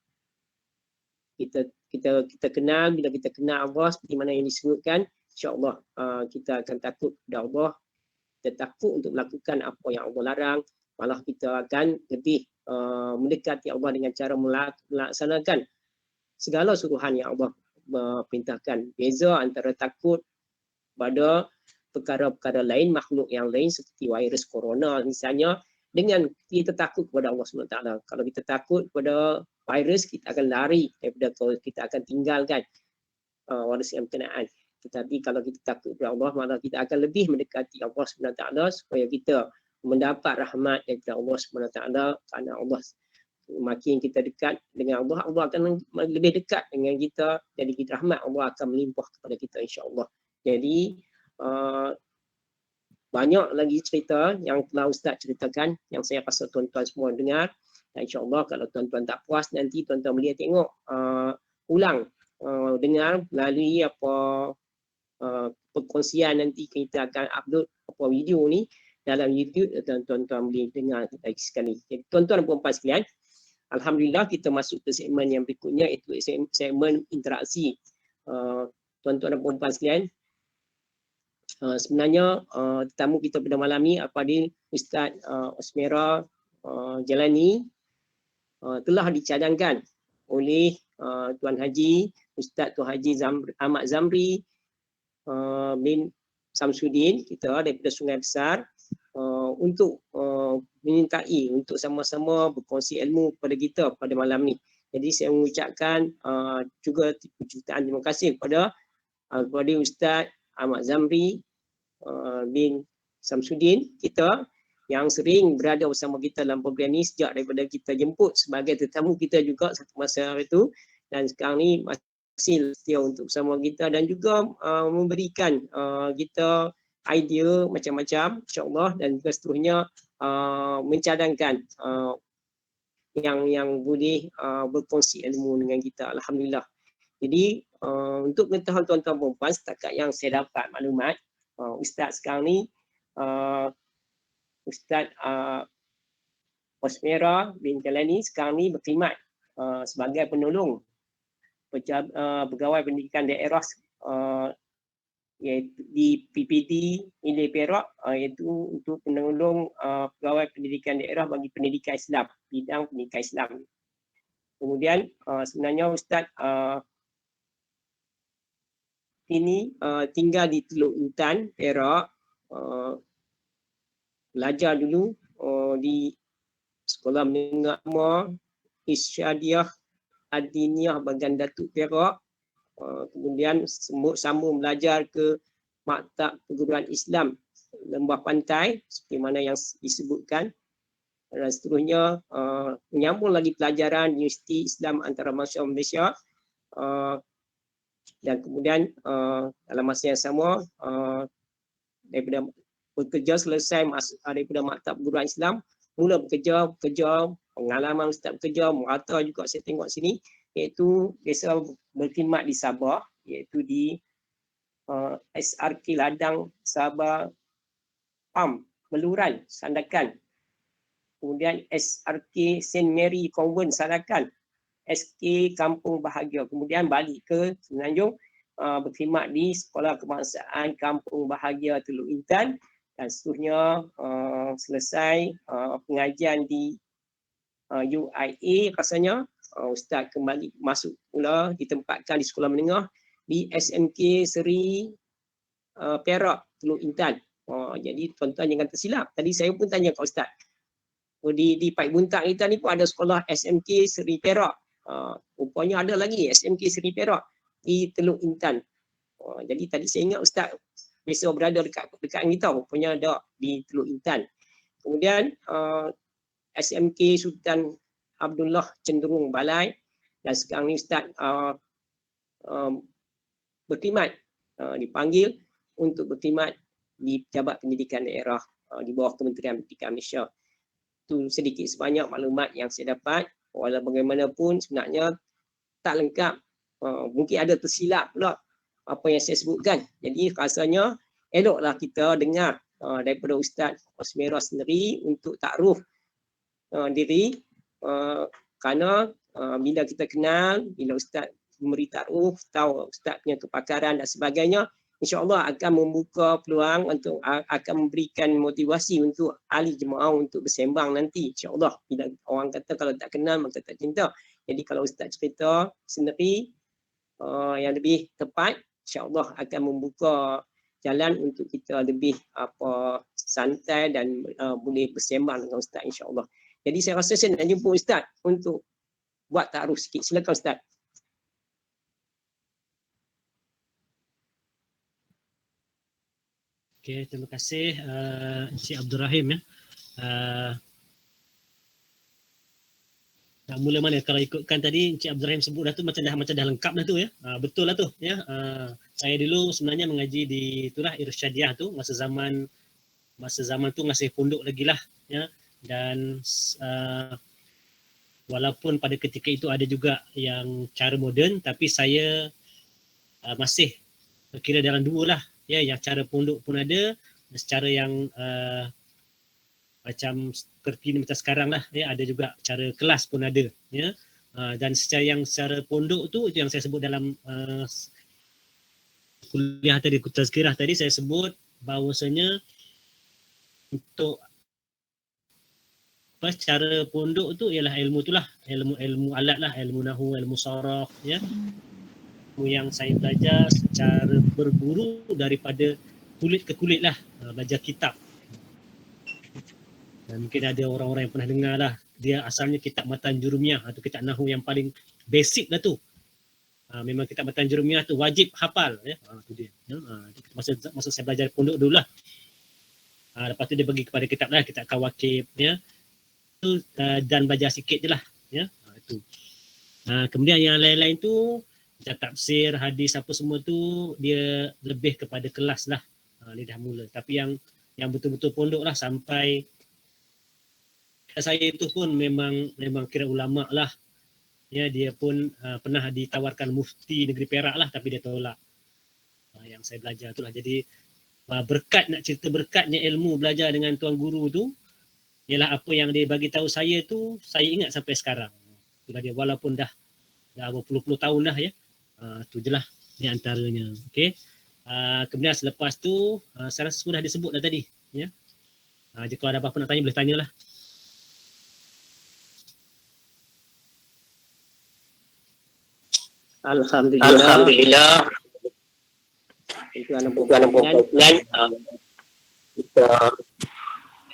S3: Kita kenal, bila kita kenal Allah seperti mana yang disebutkan, insya-Allah kita akan takut kepada Allah. Kita takut untuk melakukan apa yang Allah larang, malah kita akan lebih mendekati Allah dengan cara melaksanakan segala suruhan yang Allah perintahkan. Beza antara takut pada perkara-perkara lain, makhluk yang lain seperti virus corona misalnya, dengan kita takut kepada Allah SWT. Kalau kita takut kepada virus, kita akan lari daripada, kita akan tinggalkan virus yang berkenaan. Tetapi kalau kita takut kepada Allah, malah kita akan lebih mendekati Allah SWT supaya kita mendapat rahmat daripada Allah SWT. Kerana Allah, makin kita dekat dengan Allah, Allah akan lebih dekat dengan kita. Jadi rahmat Allah akan melimpah kepada kita, insya-Allah. Jadi banyak lagi cerita yang telah Ustaz ceritakan, yang saya rasa tuan-tuan semua dengar. Dan insya-Allah kalau tuan-tuan tak puas, nanti tuan-tuan boleh tengok ulang, dengar melalui perkongsian. Nanti kita akan upload video ni dalam YouTube, dan tuan-tuan boleh dengar lagi sekali. Jadi tuan-tuan dan puan-puan sekalian, alhamdulillah kita masuk ke segmen yang berikutnya, iaitu segmen interaksi. Tuan-tuan dan puan-puan sekalian, sebenarnya tetamu kita pada malam ni Al-Fadhil Ustaz Osmera Jalani telah dicadangkan oleh Tuan Haji Ustaz Tuan Haji Ahmad Zamri bin Samsudin kita daripada Sungai Besar, untuk menyertai, untuk sama-sama berkongsi ilmu kepada kita pada malam ni. Jadi saya mengucapkan juga jutaan terima kasih kepada Al-Fadhil Ustaz Ahmad Zamri bin Samsudin kita, yang sering berada bersama kita dalam program ni sejak daripada kita jemput sebagai tetamu kita juga satu masa itu, dan sekarang ni masih setia untuk bersama kita, dan juga memberikan kita idea macam-macam, insya-Allah, dan juga seterusnya mencadangkan yang boleh berkongsi ilmu dengan kita, alhamdulillah. Jadi untuk pengetahuan tuan-tuan perempuan, setakat yang saya dapat maklumat, Ustaz sekarang ni, Ustaz Osmera bin Jalani sekarang ni berkhidmat sebagai penolong pegawai pendidikan daerah iaitu di PPD Ilai Perak, iaitu untuk penolong pegawai pendidikan daerah bagi pendidikan Islam, bidang pendidikan Islam. Kemudian sebenarnya Ustaz ini tinggal di Teluk Intan, Perak, belajar dulu di Sekolah Menengah Amar Irsyadiyah Adiniyah Bagan Datuk Perak. Kemudian sambung belajar ke Maktab Perguruan Islam Lembah Pantai seperti mana yang disebutkan, dan seterusnya menyambung lagi pelajaran Universiti Islam Antarabangsa Malaysia, dan kemudian dalam masa yang sama daripada bekerja selesai daripada Maktab Perguruan Islam, mula bekerja, pengalaman ustaz bekerja, merata juga saya tengok sini, iaitu biasa berkhidmat di Sabah, iaitu di SRK Ladang Sabah PAM Meluran Sandakan, kemudian SRK St. Mary Convent Sandakan, SK Kampung Bahagia, kemudian balik ke Semenanjung, berkhidmat di Sekolah Kebangsaan Kampung Bahagia Teluk Intan, dan seterusnya selesai pengajian di UIA rasanya, ustaz kembali masuk pula, ditempatkan di sekolah menengah di SMK Seri Perak Teluk Intan. Jadi tuan-tuan jangan tersilap, tadi saya pun tanya kat ustaz, di Paik Buntang kita ni pun ada sekolah SMK Seri Perak, rupanya ada lagi SMK Seri Perak di Teluk Intan. Jadi tadi saya ingat ustaz biasa berada dekat kita, rupanya ada di Teluk Intan. Kemudian SMK Sultan Abdullah Cenderung Balai, dan sekarang ni ustaz berkhidmat, dipanggil untuk berkhidmat di Pejabat Pendidikan Daerah di bawah Kementerian Pendidikan Malaysia. Itu sedikit sebanyak maklumat yang saya dapat. Walau bagaimanapun sebenarnya tak lengkap, mungkin ada tersilap pula apa yang saya sebutkan. Jadi rasanya eloklah kita dengar daripada Ustaz Osmera sendiri untuk takruf diri, kerana bila kita kenal, bila Ustaz memberi takruf, tahu Ustaz punya kepakaran dan sebagainya, insya-Allah akan membuka peluang untuk akan memberikan motivasi untuk ahli jemaah untuk bersembang nanti, insya-Allah. Bila orang kata kalau tak kenal maka tak cinta. Jadi kalau Ustaz cerita sendiri yang lebih tepat, insya-Allah akan membuka jalan untuk kita lebih santai dan boleh bersembang dengan Ustaz, insya-Allah. Jadi saya rasa saya nak jumpa Ustaz untuk buat takruf sikit. Silakan Ustaz.
S5: Okey, terima kasih Encik Abdul Rahim ya. Nak mula mana? Kalau ikutkan tadi Encik Abdul Rahim sebut dah tu macam dah lengkap dah tu ya. Betul lah tu ya. Saya dulu sebenarnya mengaji di itulah Irsyadiyah tu masa zaman tu masih pondok lagi lah ya. Dan walaupun pada ketika itu ada juga yang cara moden, tapi saya masih kira dalam dua lah ya, yang cara pondok pun ada, secara yang macam seperti macam sekarang lah ya, ada juga cara kelas pun ada ya. Dan secara pondok tu, itu yang saya sebut dalam kuliah tadi, tazkirah tadi saya sebut bahawasanya untuk cara pondok tu ialah ilmu itulah, ilmu alat lah, ilmu nahu, ilmu saraf ya, yang saya belajar secara berburu daripada kulit ke kulit lah, belajar kitab. Dan mungkin ada orang-orang yang pernah dengar lah, dia asalnya kitab Matan Jurumiyah atau kitab nahu yang paling basic lah tu. Memang kitab Matan Jurumiyah tu wajib hafal ya. Tu dia. Masa saya belajar pondok dulu lah. Lepas tu dia bagi kepada kitab lah, kitab Kawakib ya. Dan belajar sikit je lah ya. Itu. Kemudian yang lain-lain tu macam tafsir, hadis apa semua tu dia lebih kepada kelas lah, lidah mula. Tapi yang betul-betul pondok lah sampai saya itu pun memang kira ulama lah ya. Dia pun pernah ditawarkan mufti negeri Perak lah, tapi dia tolak. Yang saya belajar tu lah. Jadi nak cerita berkatnya ilmu belajar dengan tuan guru tu ialah apa yang dia bagi tahu saya tu, saya ingat sampai sekarang. Itulah dia, walaupun dah berpuluh-puluh tahun dah ya. Tu je lah di antaranya. Okey. Kemudian selepas tu saya rasa sudah disebut dah tadi ya. Jika ada apa-apa nak tanya boleh tanyalah.
S3: Alhamdulillah. Itu anak perempuan kita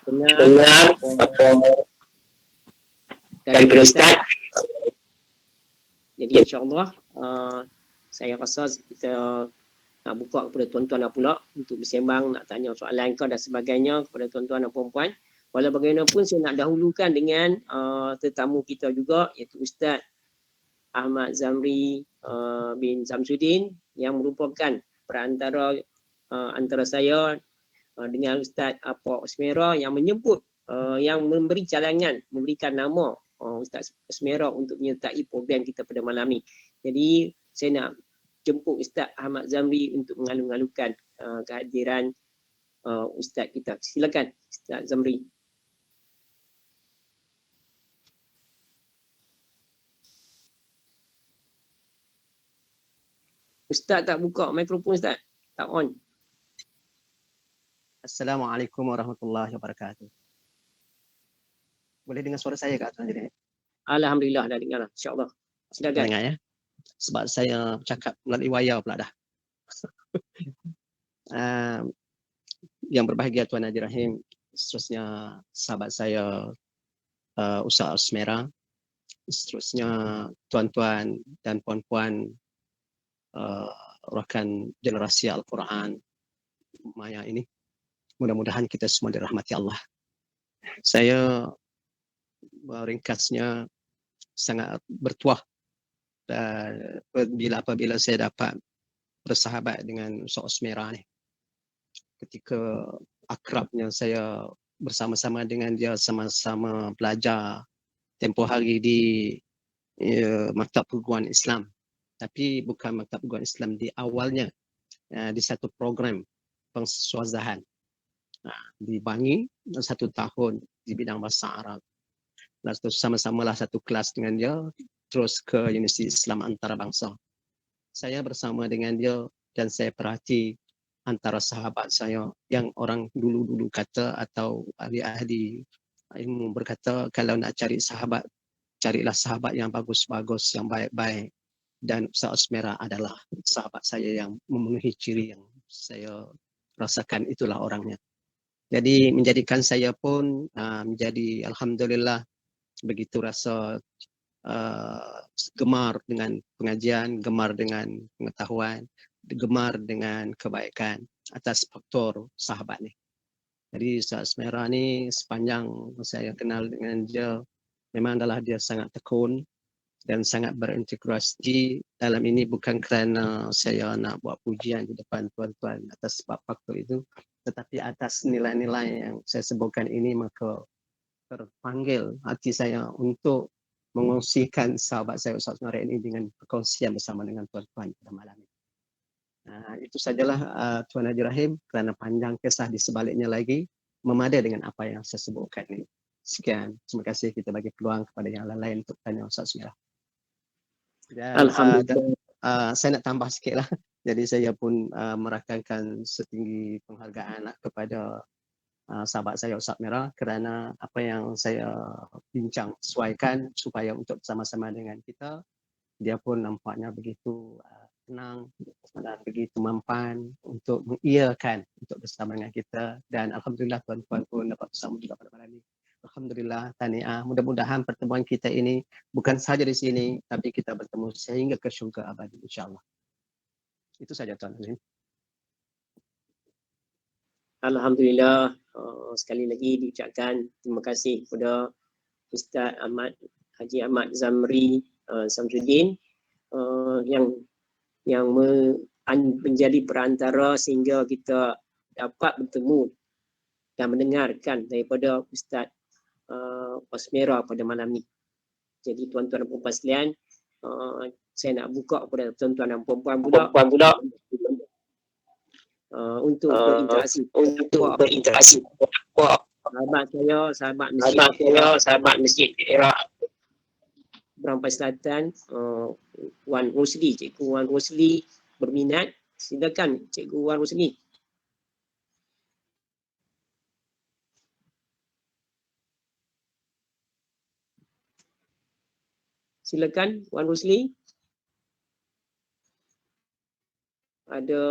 S3: dengar apa daripada Ustaz. Jadi insyaAllah saya rasa kita nak buka kepada tuan-tuan pula untuk bersembang, nak tanya soalan kau dan sebagainya kepada tuan-tuan dan puan-puan. Walau bagaimanapun saya nak dahulukan dengan tetamu kita juga, iaitu Ustaz Ahmad Zamri bin Samsudin yang merupakan perantara antara saya dengan Ustaz Pak Osmera yang menyebut yang memberi cadangan, memberikan nama Ustaz Osmera untuk menyertai program kita pada malam ni. Jadi saya nak jemput Ustaz Ahmad Zamri untuk mengalu-alukan kehadiran Ustaz kita. Silakan Ustaz Zamri. Ustaz tak buka mikrofon Ustaz. Tak on.
S6: Assalamualaikum warahmatullahi wabarakatuh. Boleh dengar suara saya Kak Tuan Jadi?
S3: Alhamdulillah dah dengar lah. InsyaAllah. Silakan.
S6: Dengar ya. Sebab saya bercakap melalui wayar pula dah. Yang berbahagia Tuan Haji Rahim, seterusnya sahabat saya Ustaz Osmera, seterusnya tuan-tuan dan puan-puan rakan generasi Al-Quran Maya ini. Mudah-mudahan kita semua dirahmati Allah. Saya ringkasnya sangat bertuah dan apabila saya dapat bersahabat dengan Ustaz Osmera ni. Ketika akrabnya saya bersama-sama dengan dia sama-sama belajar tempoh hari di Maktab Perguruan Islam. Tapi bukan Maktab Perguruan Islam di awalnya, di satu program pensuazahan di Bangi 1 tahun di bidang bahasa Arab. Lalu sama-samalah satu kelas dengan dia, terus ke Universiti Islam Antarabangsa. Saya bersama dengan dia dan saya perhati antara sahabat saya yang orang dulu-dulu kata atau ahli-ahli ilmu berkata kalau nak cari sahabat, carilah sahabat yang bagus-bagus, yang baik-baik. Dan Ustaz Osmera adalah sahabat saya yang memenuhi ciri yang saya rasakan, itulah orangnya. Jadi menjadikan saya pun menjadi alhamdulillah begitu rasa gemar dengan pengajian, gemar dengan pengetahuan, gemar dengan kebaikan atas faktor sahabat ni. Jadi Ustaz Osmera ni sepanjang saya kenal dengan dia memang adalah dia sangat tekun dan sangat berintegrasi dalam ini, bukan kerana saya nak buat pujian di depan tuan-tuan atas sebab faktor itu, tetapi atas nilai-nilai yang saya sebutkan ini, maka terpanggil hati saya untuk mengongsikan sahabat saya Ustaz Osmera ini dengan perkongsian bersama dengan tuan-tuan pada malam ini. Itu sajalah Tuan Haji Rahim, kerana panjang kisah di sebaliknya lagi memada dengan apa yang saya sebutkan ini. Sekian, terima kasih, kita bagi peluang kepada yang lain untuk tanya Ustaz Osmera. Alhamdulillah. Saya nak tambah sikit lah. Jadi saya pun merakamkan setinggi penghargaan kepada sahabat saya Ustaz Osmera kerana apa yang saya bincang sesuaikan supaya untuk bersama-sama dengan kita. Dia pun nampaknya begitu tenang dan begitu mampan untuk mengiyakan untuk bersama dengan kita, dan alhamdulillah tuan-tuan pun dapat bersama juga pada malam ini. Alhamdulillah, tahniah. Mudah-mudahan pertemuan kita ini bukan sahaja di sini, tapi kita bertemu sehingga ke syurga abadi insya-Allah. Itu saja Tuan Azim.
S3: Alhamdulillah, sekali lagi diucapkan terima kasih kepada Ustaz Haji Ahmad Zamri Samsudin yang menjadi perantara sehingga kita dapat bertemu dan mendengarkan daripada Ustaz Osmera pada malam ni. Jadi tuan-tuan dan puan-puan sekalian, saya nak buka kepada tuan-tuan dan puan-puan pula untuk berinteraksi. Sahabat Masjid Iraq Berampai Selatan, Wan Rosli, Cikgu Wan Rosli berminat. Silakan Cikgu Wan Rosli. Silakan Wan Rosli. Ada,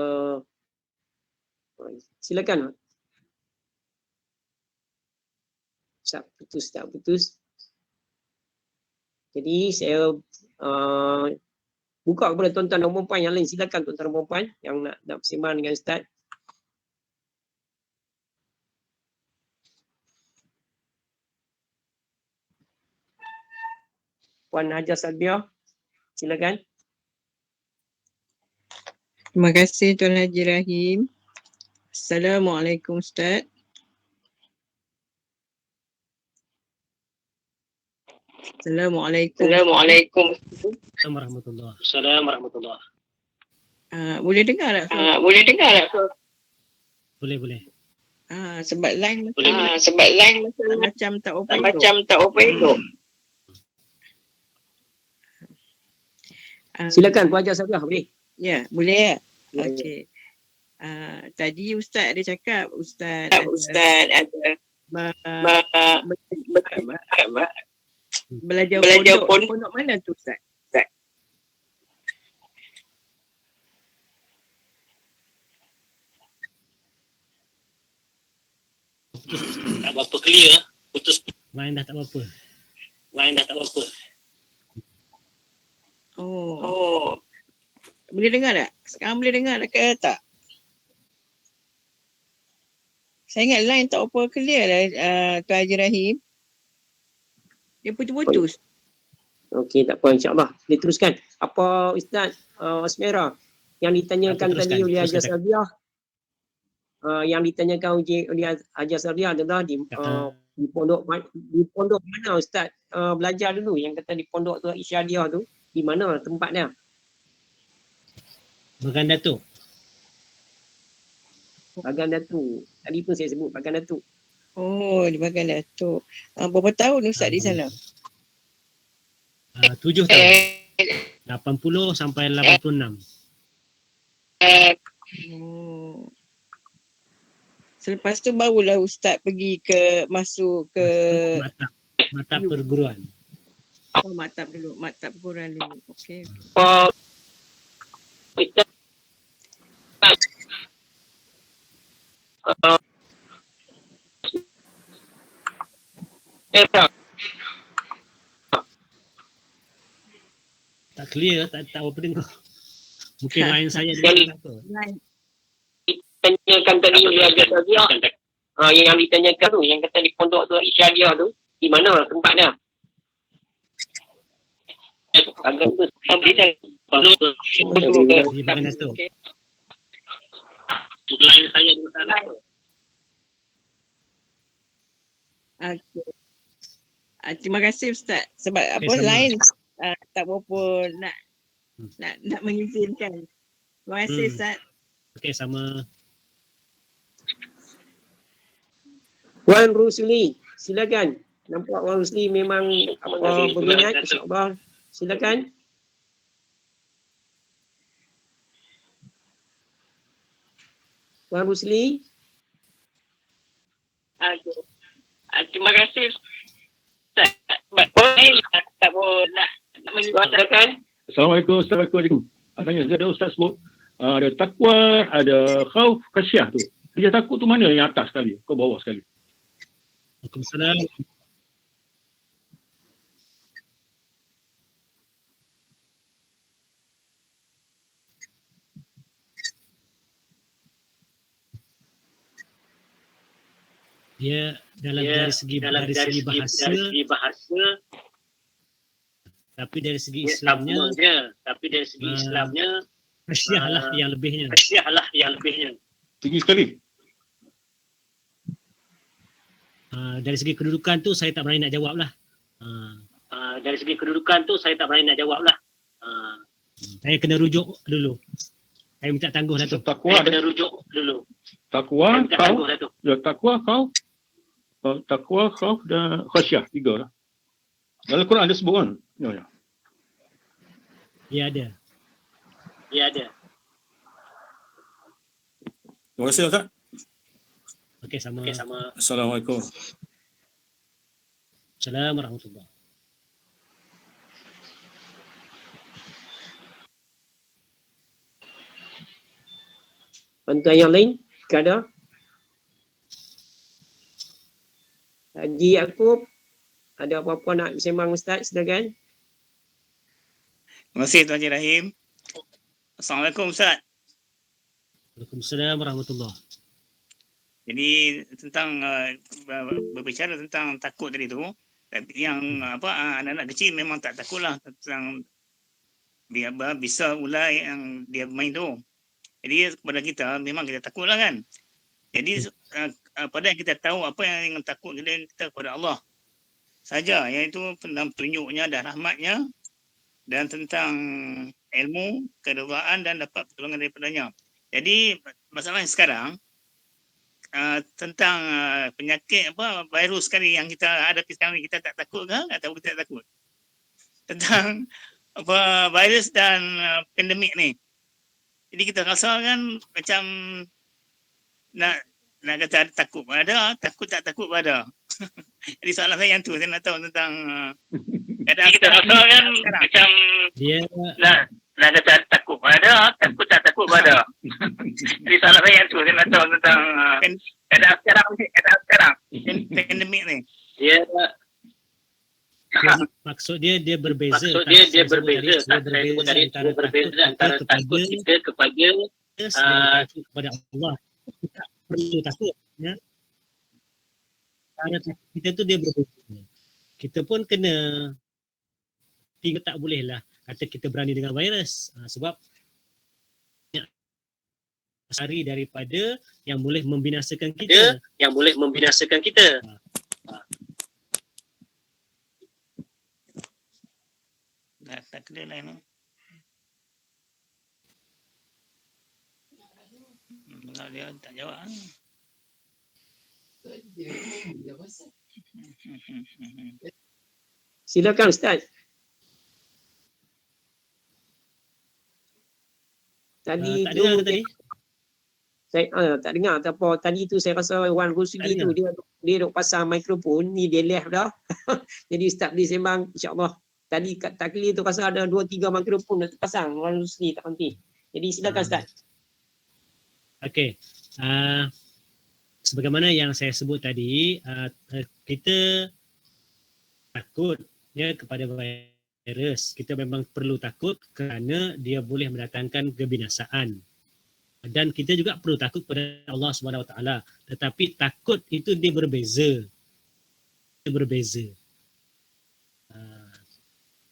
S3: silakan. Tak putus. Jadi saya buka kepada tuan-tuan dan puan yang lain. Silakan tuan-tuan dan puan yang nak bersembang dengan Ustaz. Puan Hajar Salbiah, silakan.
S7: Terima kasih Tuan Haji Rahim. Assalamualaikum Ustaz. Assalamualaikum.
S5: Assalamualaikum warahmatullahi.
S7: Boleh dengar tak?
S5: Boleh dengar tak? Boleh.
S7: Sebab line macam tak open elok.
S3: Silakan Puan Hajar Salbiah, boleh.
S7: Ya, boleh ya?
S3: Ya, ya.
S7: Okey. Tadi Ustaz ada cakap Ustaz ada belajar pondok mana tu Ustaz?
S5: Tak berapa clear. Putus. Line dah tak berapa.
S7: Oh. Boleh dengar tak? Sekarang boleh dengar tak ke tak? Saya ingat line tak apa clear lah Tuan Haji Rahim. Dia putus-putus.
S3: Okey, tak apa, insyaAllah. Boleh teruskan. Apa Ustaz Osmera yang ditanyakan tadi oleh Hajar Salbiah? Yang ditanyakan oleh Hajar Salbiah adalah di pondok mana Ustaz belajar dulu? Yang kata di pondok tu Isyadiah tu, di mana tempatnya?
S5: Bagan Datuk.
S3: Bagan Datuk. Tadi pun saya sebut Bagan Datuk.
S7: Oh, di Bagan Datuk. Berapa tahun Ustaz di sana?
S5: 7 tahun. 80 sampai 86.
S7: Oh. Selepas tu barulah Ustaz pergi masuk ke
S5: Mata perguruan.
S7: maktab dulu, maktab perguruan dulu. Okey.
S5: Tak clear, tak apa dengar. Mungkin line saya dia tak apa.
S3: Tanyakan tadi oleh Hajar Salbiah. Yang ditanyakan tu, yang kata di pondok tu Isyadiah tu, di mana tempatnya? Bagan tu
S5: Di Bagan Datuk. Line saya dia tak apa.
S7: Okey. Terima kasih Ustaz sebab
S5: Sama.
S7: lain tak berapa nak mengizinkan. Terima kasih Ustaz.
S5: Okey, sama.
S3: Wan Rusli, silakan. Nampak Wan Rusli memang berminat, insyaAllah. Silakan. Wan Rusli.
S7: Terima kasih Ustaz. Boleh tak boleh nak
S3: Silakan.
S8: Assalamualaikum. Tanya, ada Ustaz sebut ada takwa, ada khauf, khasyah tu. Dia takut tu mana yang atas sekali ke bawah sekali?
S5: Waalaikumsalam. Dia dari segi bahasa, tapi dari segi Islamnya, khasyah lah yang lebihnya.
S8: Tinggi sekali.
S5: Dari segi kedudukan tu saya tak berani nak jawab lah. Saya kena rujuk dulu. Saya minta tangguh lah tu.
S8: Takwa ada. Takwa, khauf dan khasyah, 3 lah. Dalam Quran ada sebut kan? Ya.
S5: Ya ada.
S8: Terima kasih Ustaz.
S5: Okey, sama.
S8: Assalamualaikum.
S5: Assalamualaikum warahmatullahi.
S3: Tuan-tuan yang lain, ada? Haji Yaakob, ada apa-apa nak bersembang Ustaz, silakan.
S9: Terima kasih Tuan Haji Rahim. Assalamualaikum Ustaz.
S5: Waalaikumsalam warahmatullahi.
S9: Jadi tentang berbicara tentang takut tadi tu, yang anak-anak kecil memang tak takutlah tentang dia bisa ular yang dia main tu. Jadi kepada kita memang kita takutlah kan. Jadi pada yang kita tahu apa yang takut kita kepada Allah saja, iaitu tentang petunjuknya dan rahmatnya dan tentang ilmu, keredaan dan dapat pertolongan daripadanya. Jadi masalahnya sekarang tentang penyakit virus sekali yang kita hadapi sekarang ni, kita tak takut ke atau kita tak takut? Tentang virus dan pandemik ni. Jadi kita rasa kan macam nak kata takut pada, takut tak takut pada. Jadi soalan saya yang tu, saya nak tahu tentang kadang kita rasa kan macam
S5: Dia
S9: nak kata takut pada, takut tak takut pada. Jadi soalan saya yang tu, saya nak tahu tentang kadang sekarang pandemik ni.
S5: maksud dia berbeza.
S9: Maksud dia berbeza. Saya sebut tadi dia berbeza antara takut kita kepada
S5: kepada Allah. Kita perlu takut, ya. Cara takut kita tu dia berbeza. Kita pun kena tak boleh lah kata kita berani dengan virus, sebab sari daripada yang boleh membinasakan kita.
S9: Tak kena lain. Kalau dia tak jawab.
S3: Silakan Ustaz. Tadi
S5: tak
S3: tu
S5: dengar ke tadi?
S3: saya tak dengar tak apa. Tadi tu saya rasa Wan Rusli tu dia duk pasang mikrofon ni, dia left dah. Jadi Ustaz boleh sembang insya-Allah. Tadi kat taklid tu rasa ada 2-3 mikrofon dah terpasang Wan Rusli, tak nanti. Jadi silakan Ustaz.
S5: Okey. Sebagaimana yang saya sebut tadi, kita takut ya kepada virus. Kita memang perlu takut kerana dia boleh mendatangkan kebinasaan. Dan kita juga perlu takut kepada Allah Subhanahu Wa Taala. Tetapi takut itu dia berbeza.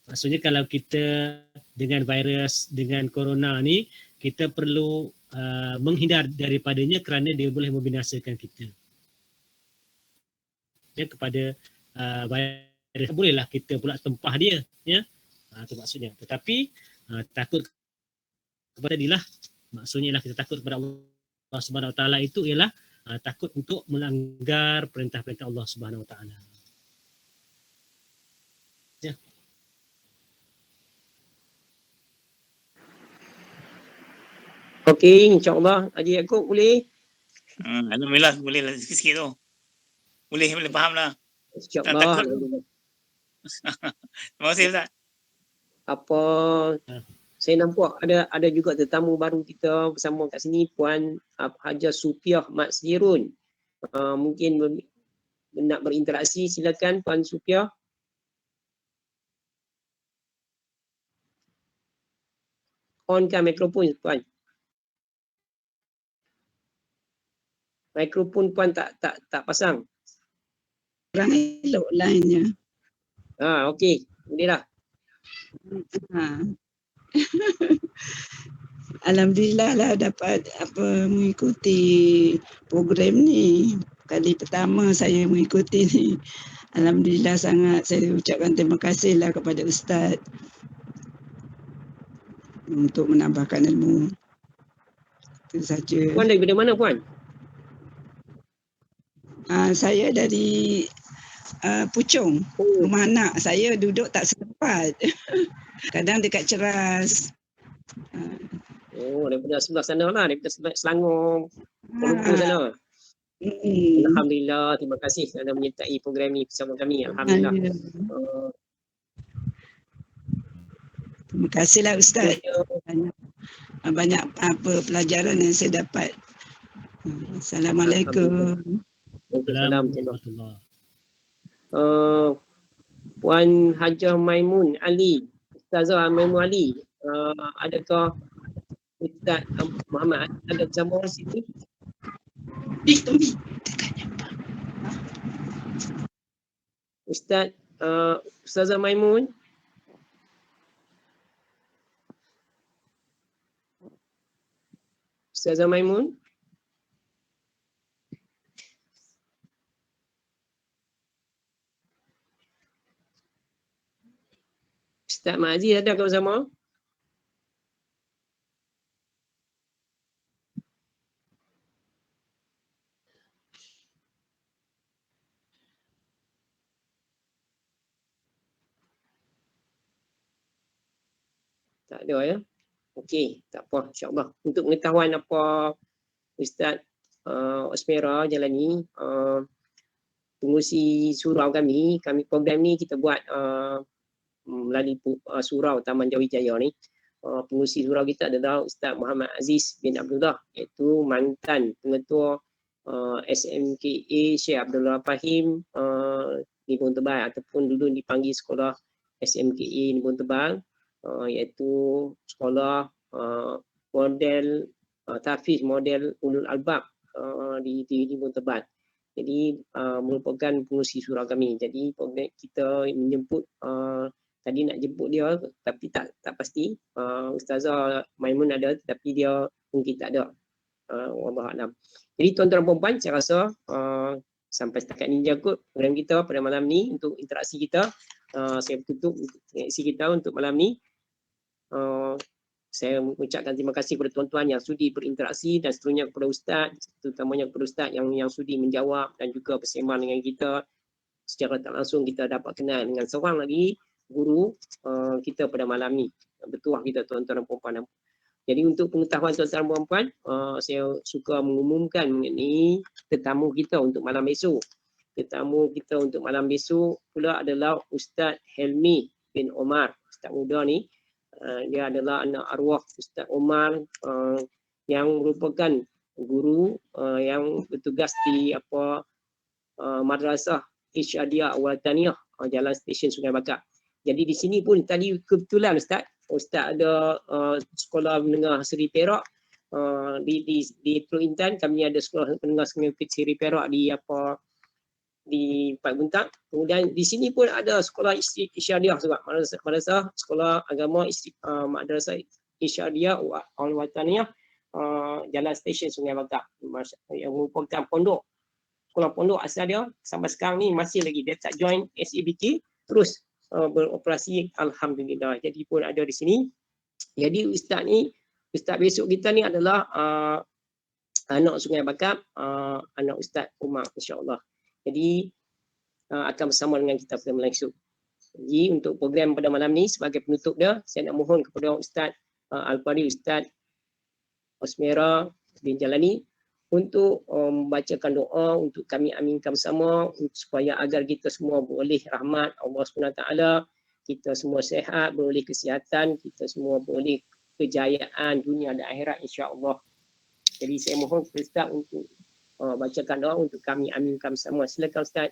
S5: Maksudnya kalau kita dengan virus, dengan corona ni, kita perlu menghindar daripadanya kerana dia boleh membinasakan kita. Ya, kepada virus bolehlah kita pula tempah dia, ya. Itu maksudnya. Tetapi takut kepada dia lah, maksudnya ialah kita takut kepada Allah Subhanahu Wa Taala itu ialah takut untuk melanggar perintah-perintah Allah Subhanahu Wa Taala. Ya.
S3: Okey, insya-Allah Haji Yaakob boleh.
S9: Alhamdulillah boleh lah sikit-sikit tu. Boleh faham lah.
S3: Insya-Allah.
S9: Terima kasih Ustaz.
S3: Apa saya nampak ada juga tetamu baru kita bersama kat sini, Puan Haja Supiah Mat Sedirun. Mungkin nak berinteraksi, silakan Puan Supiah. On-kan mikrofon Puan. Mikrofon Puan tak pasang.
S4: Kurang elok lainnya.
S3: Okey. Boleh dah.
S4: Alhamdulillah lah dapat mengikuti program ni. Kali pertama saya mengikuti ni. Alhamdulillah sangat saya ucapkan terima kasih lah kepada Ustaz untuk menambahkan ilmu. Itu saja.
S3: Puan daripada mana Puan?
S4: Saya dari Puchong, rumah anak. Saya duduk tak setempat. Kadang dekat Ceras.
S3: Daripada sebelah sana lah, daripada Selangor, Kuala Lumpur sana. Alhamdulillah, terima kasih kerana menyertai program ni bersama kami. Alhamdulillah.
S4: Terima kasihlah Ustaz. Banyak pelajaran yang saya dapat. Assalamualaikum.
S3: Puan Hajah Maimun Ali. Ustazah Maimun Ali, adakah Ustaz Muhammad ada bersama sini?
S4: Tombi.
S3: Ustazah Maimun. Ustazah Maimun. Ustaz Mak Aziz ada ke bersama? Tak ada ya. Okey, tak apa, insya-Allah. Untuk pengetahuan apa Ustaz Osmera jalani, pengurusi surau kami program ni kita buat melalui surau Taman Jawijaya ni. Pengurusi surau kita adalah Ustaz Muhammad Aziz bin Abdullah, iaitu mantan pengetua SMKA Syekh Abdullah Fahim di Pun Tebal, ataupun dulu dipanggil sekolah SMKA di Pun Tebal, iaitu sekolah model tahfiz model ulul albab di Pun Tebal. Jadi merupakan pengurusi surau kami. Jadi kita menjemput tadi nak jemput dia tapi tak pasti. Ustazah Maimun ada tetapi dia mungkin tak ada. Wallahu a'lam. Jadi tuan-tuan dan puan-puan, saya rasa sampai setakat ini je kot program kita pada malam ni. Untuk interaksi kita, saya tutup interaksi kita untuk malam ni. Saya mengucapkan terima kasih kepada tuan-tuan yang sudi berinteraksi, dan seterusnya kepada Ustaz, terutamanya kepada Ustaz yang sudi menjawab dan juga bersembang dengan kita secara tak langsung. Kita dapat kenal dengan seorang lagi guru kita pada malam ni, bertuah kita tuan-tuan dan puan-puan. Jadi untuk pengetahuan tuan-tuan dan puan-puan, saya suka mengumumkan mengenai tetamu kita untuk malam esok. Tetamu kita untuk malam besok pula adalah Ustaz Helmi bin Omar. Ustaz muda ni, dia adalah anak arwah Ustaz Omar yang merupakan guru yang bertugas di Madrasah Isyadiyah Awal-Taniyah, Jalan Stesen Sungai Bakar. Jadi di sini pun tadi kebetulan Ustaz ada sekolah menengah Seri Perak di Teluk Intan. Kami ada sekolah menengah Seri Perak di Pak Buntang. Kemudian di sini pun ada sekolah Isyadiyah juga, madrasah sekolah agama Madrasah Isyadiyah Al-Wataniyah Jalan Stesen Sungai Bakar, yang merupakan pondok, sekolah pondok asal dia. Sampai sekarang ni masih lagi, dia tak join SABK, terus beroperasi, alhamdulillah. Jadi pun ada di sini. Jadi ustaz besok kita ni adalah anak Sungai Bakar, anak Ustaz Umar, insya-Allah. Jadi akan bersama dengan kita pada malam esok. Jadi untuk program pada malam ni, sebagai penutup dia, saya nak mohon kepada Ustaz Al-Qari, Ustaz Osmera bin Jalani untuk membacakan doa untuk kami aminkan bersama, supaya agar kita semua beroleh rahmat Allah SWT, kita semua sihat, beroleh kesihatan, kita semua beroleh kejayaan dunia dan akhirat, insya-Allah. Jadi saya mohon kepada Ustaz untuk bacakan doa untuk kami aminkan bersama. Silakan Ustaz.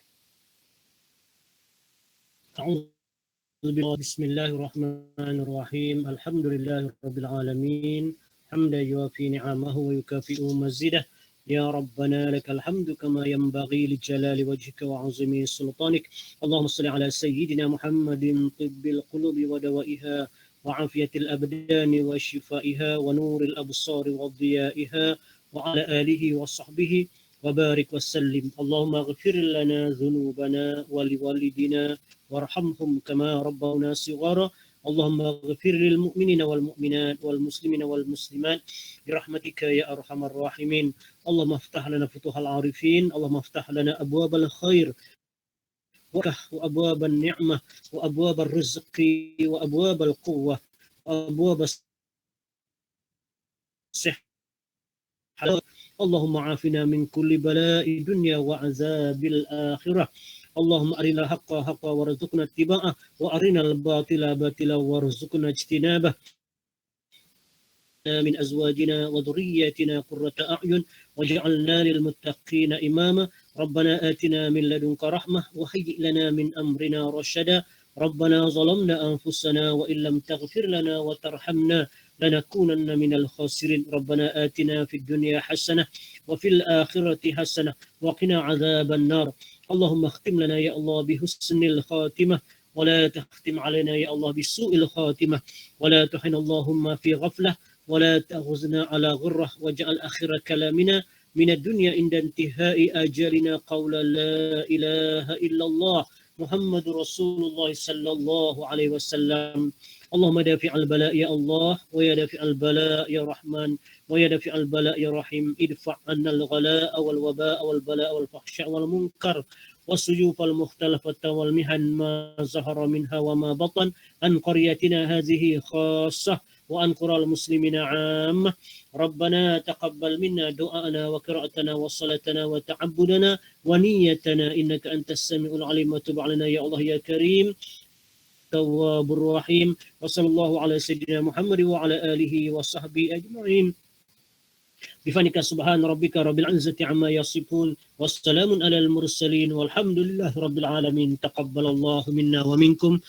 S5: Bismillahirrahmanirrahim. Alhamdulillahirabbil alamin. Hamdan yuwafi ni'amahu wa yukafi'u mazidah. Ya Rabbana lakal hamdu kama yanbaghi li jalali wajhika wa 'azimi sultanik. Allahumma shalli ala sayyidina Muhammadin tibbil qulubi wa dawaiha wa 'afiyatil abdani wa shifaiha wa nuril absari wa dhiyaiha wa ala alihi wa sahbihi wa barik wa sallim. Allahumma ighfir lana dhunubana wa liwalidina warhamhum kama rabbawna shighara. Allahumma ighfir lil mu'minina wal mu'minat wal muslimina wal muslimat birahmatika ya arhamar rahimin. Allahumma iftah lana futuhal arifin, Allahumma iftah lana abwabal khair wa abwabal ni'mah wa abwabal rizqi wa abwabal quwwah wa abwabas sihhat. Allahumma afina min kulli bala'i dunya wa azabil akhirah. Allahumma arina haqqa haqqa warzuqna ittiba'ah wa arina al-batila batila warzuqna ijtinabah. من أزواجنا وذرياتنا قرة أعين واجعلنا للمتقين إماما. ربنا آتنا من لدنك رحمة وهيئ لنا من أمرنا رشدا ربنا ظلمنا أنفسنا وإن لم تغفر لنا وترحمنا لنكونن من الخاسرين ربنا آتنا في الدنيا حسنة وفي الآخرة حسنة وقنا عذاب النار اللهم اختم لنا يا الله بحسن الخاتمة ولا تختم علينا يا الله بسوء الخاتمة ولا تحن اللهم في غفلة ولا تأخذنا على غرة واجعل آخر كلامنا من الدنيا عند انتهاء أجلنا قول لا إله إلا الله محمد رسول الله صلى الله عليه وسلم اللهم دافع البلاء يا الله ويا دافع البلاء يا رحمن ويا دافع البلاء يا رحيم ادفع عنا الغلاء والوباء والبلاء والفحشاء والمنكر والسيوف المختلفة والمحن ما ظهر منها وما بطن عن قريتنا هذه خاصة وعن قرى المسلمين عامة ربنا تقبل منا دعاءنا وقراءتنا وصلاتنا وتعبدنا ونيتنا إنك أنت السميع العليم وتب علينا يا الله يا كريم التواب الرحيم وصلى الله على سيدنا محمد وعلى آله وصحبه أجمعين بفضلك سبحان ربك رب العزة عما يصفون والسلام على المرسلين والحمد لله رب العالمين تقبل الله منا ومنكم.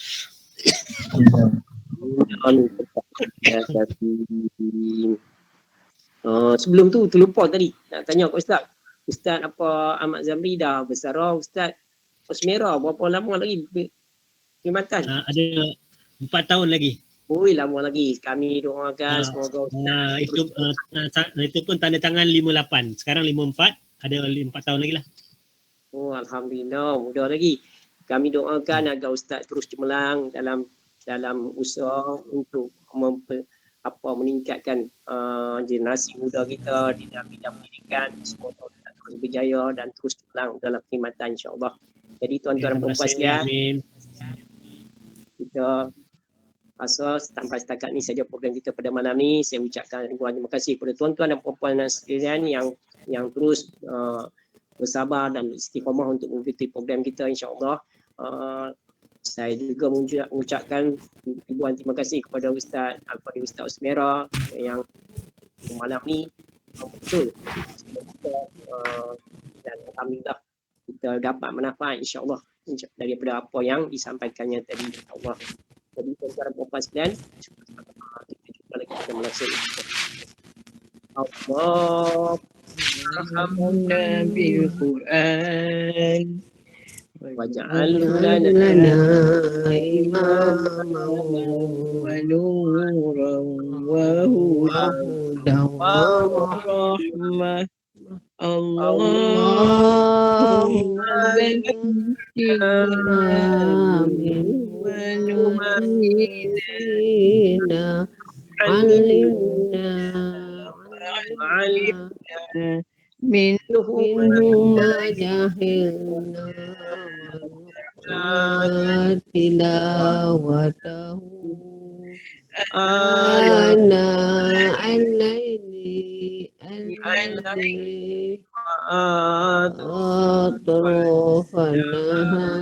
S3: Sebelum tu terlupa tadi nak tanya ke Ustaz. Ustaz apa Ahmad Zamri dah bersara, Ustaz Osmera berapa lama lagi perkhidmatan?
S5: Ada 4 tahun lagi.
S3: Oi, lama lagi. Kami doakan semoga Ustaz
S5: itu pun tanda tangan 58. Sekarang 54, ada 4 tahun lagi lah.
S3: Oh, alhamdulillah, mudah lagi. Kami doakan agar Ustaz terus cemerlang dalam usaha untuk meningkatkan generasi muda kita di dalam bidang pendidikan. Semoga Ustaz terus berjaya dan terus cemerlang dalam perkhidmatan insya-Allah. Jadi tuan-tuan dan puan-puan sekalian, kita rasa sampai setakat ni saja program kita pada malam ni. Saya ucapkan ribuan terima kasih kepada tuan-tuan dan puan-puan sekalian yang terus bersabar dan istiqamah untuk mengikuti program kita insya-Allah. Saya juga mengucapkan ribuan terima kasih kepada Ustaz Al-Fadhil Ustaz Osmera yang malam ni betul dan alhamdulillah kita dapat manfaat insya-Allah daripada apa yang disampaikannya tadi insya-Allah. Jadi tuan-tuan dan puan-puan sekalian, kita jumpa lagi pada malam Allah
S7: Alhamdulillah bil Quran
S3: waj'alhu
S1: lana imama
S7: wa nuran wa hudan wa rahmah Allahumma zakkina wa nu'minna alimna minhu ma jahilna tilawatahu ana al-laili atrafanaha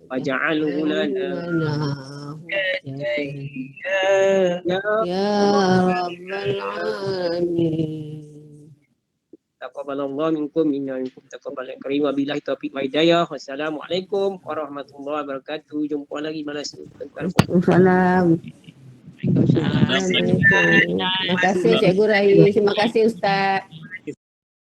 S3: waj'alhu lana
S1: ya rabbal alamin.
S3: Taqabbalallahu minkum minkum taqabbalan karim wabillahi taufiq wa hidayah. Wassalamualaikum warahmatullahi wabarakatuh. Jumpa lagi malam
S1: Waalaikumsalam. Terima kasih Cikgu Rahim. Terima kasih Ustaz.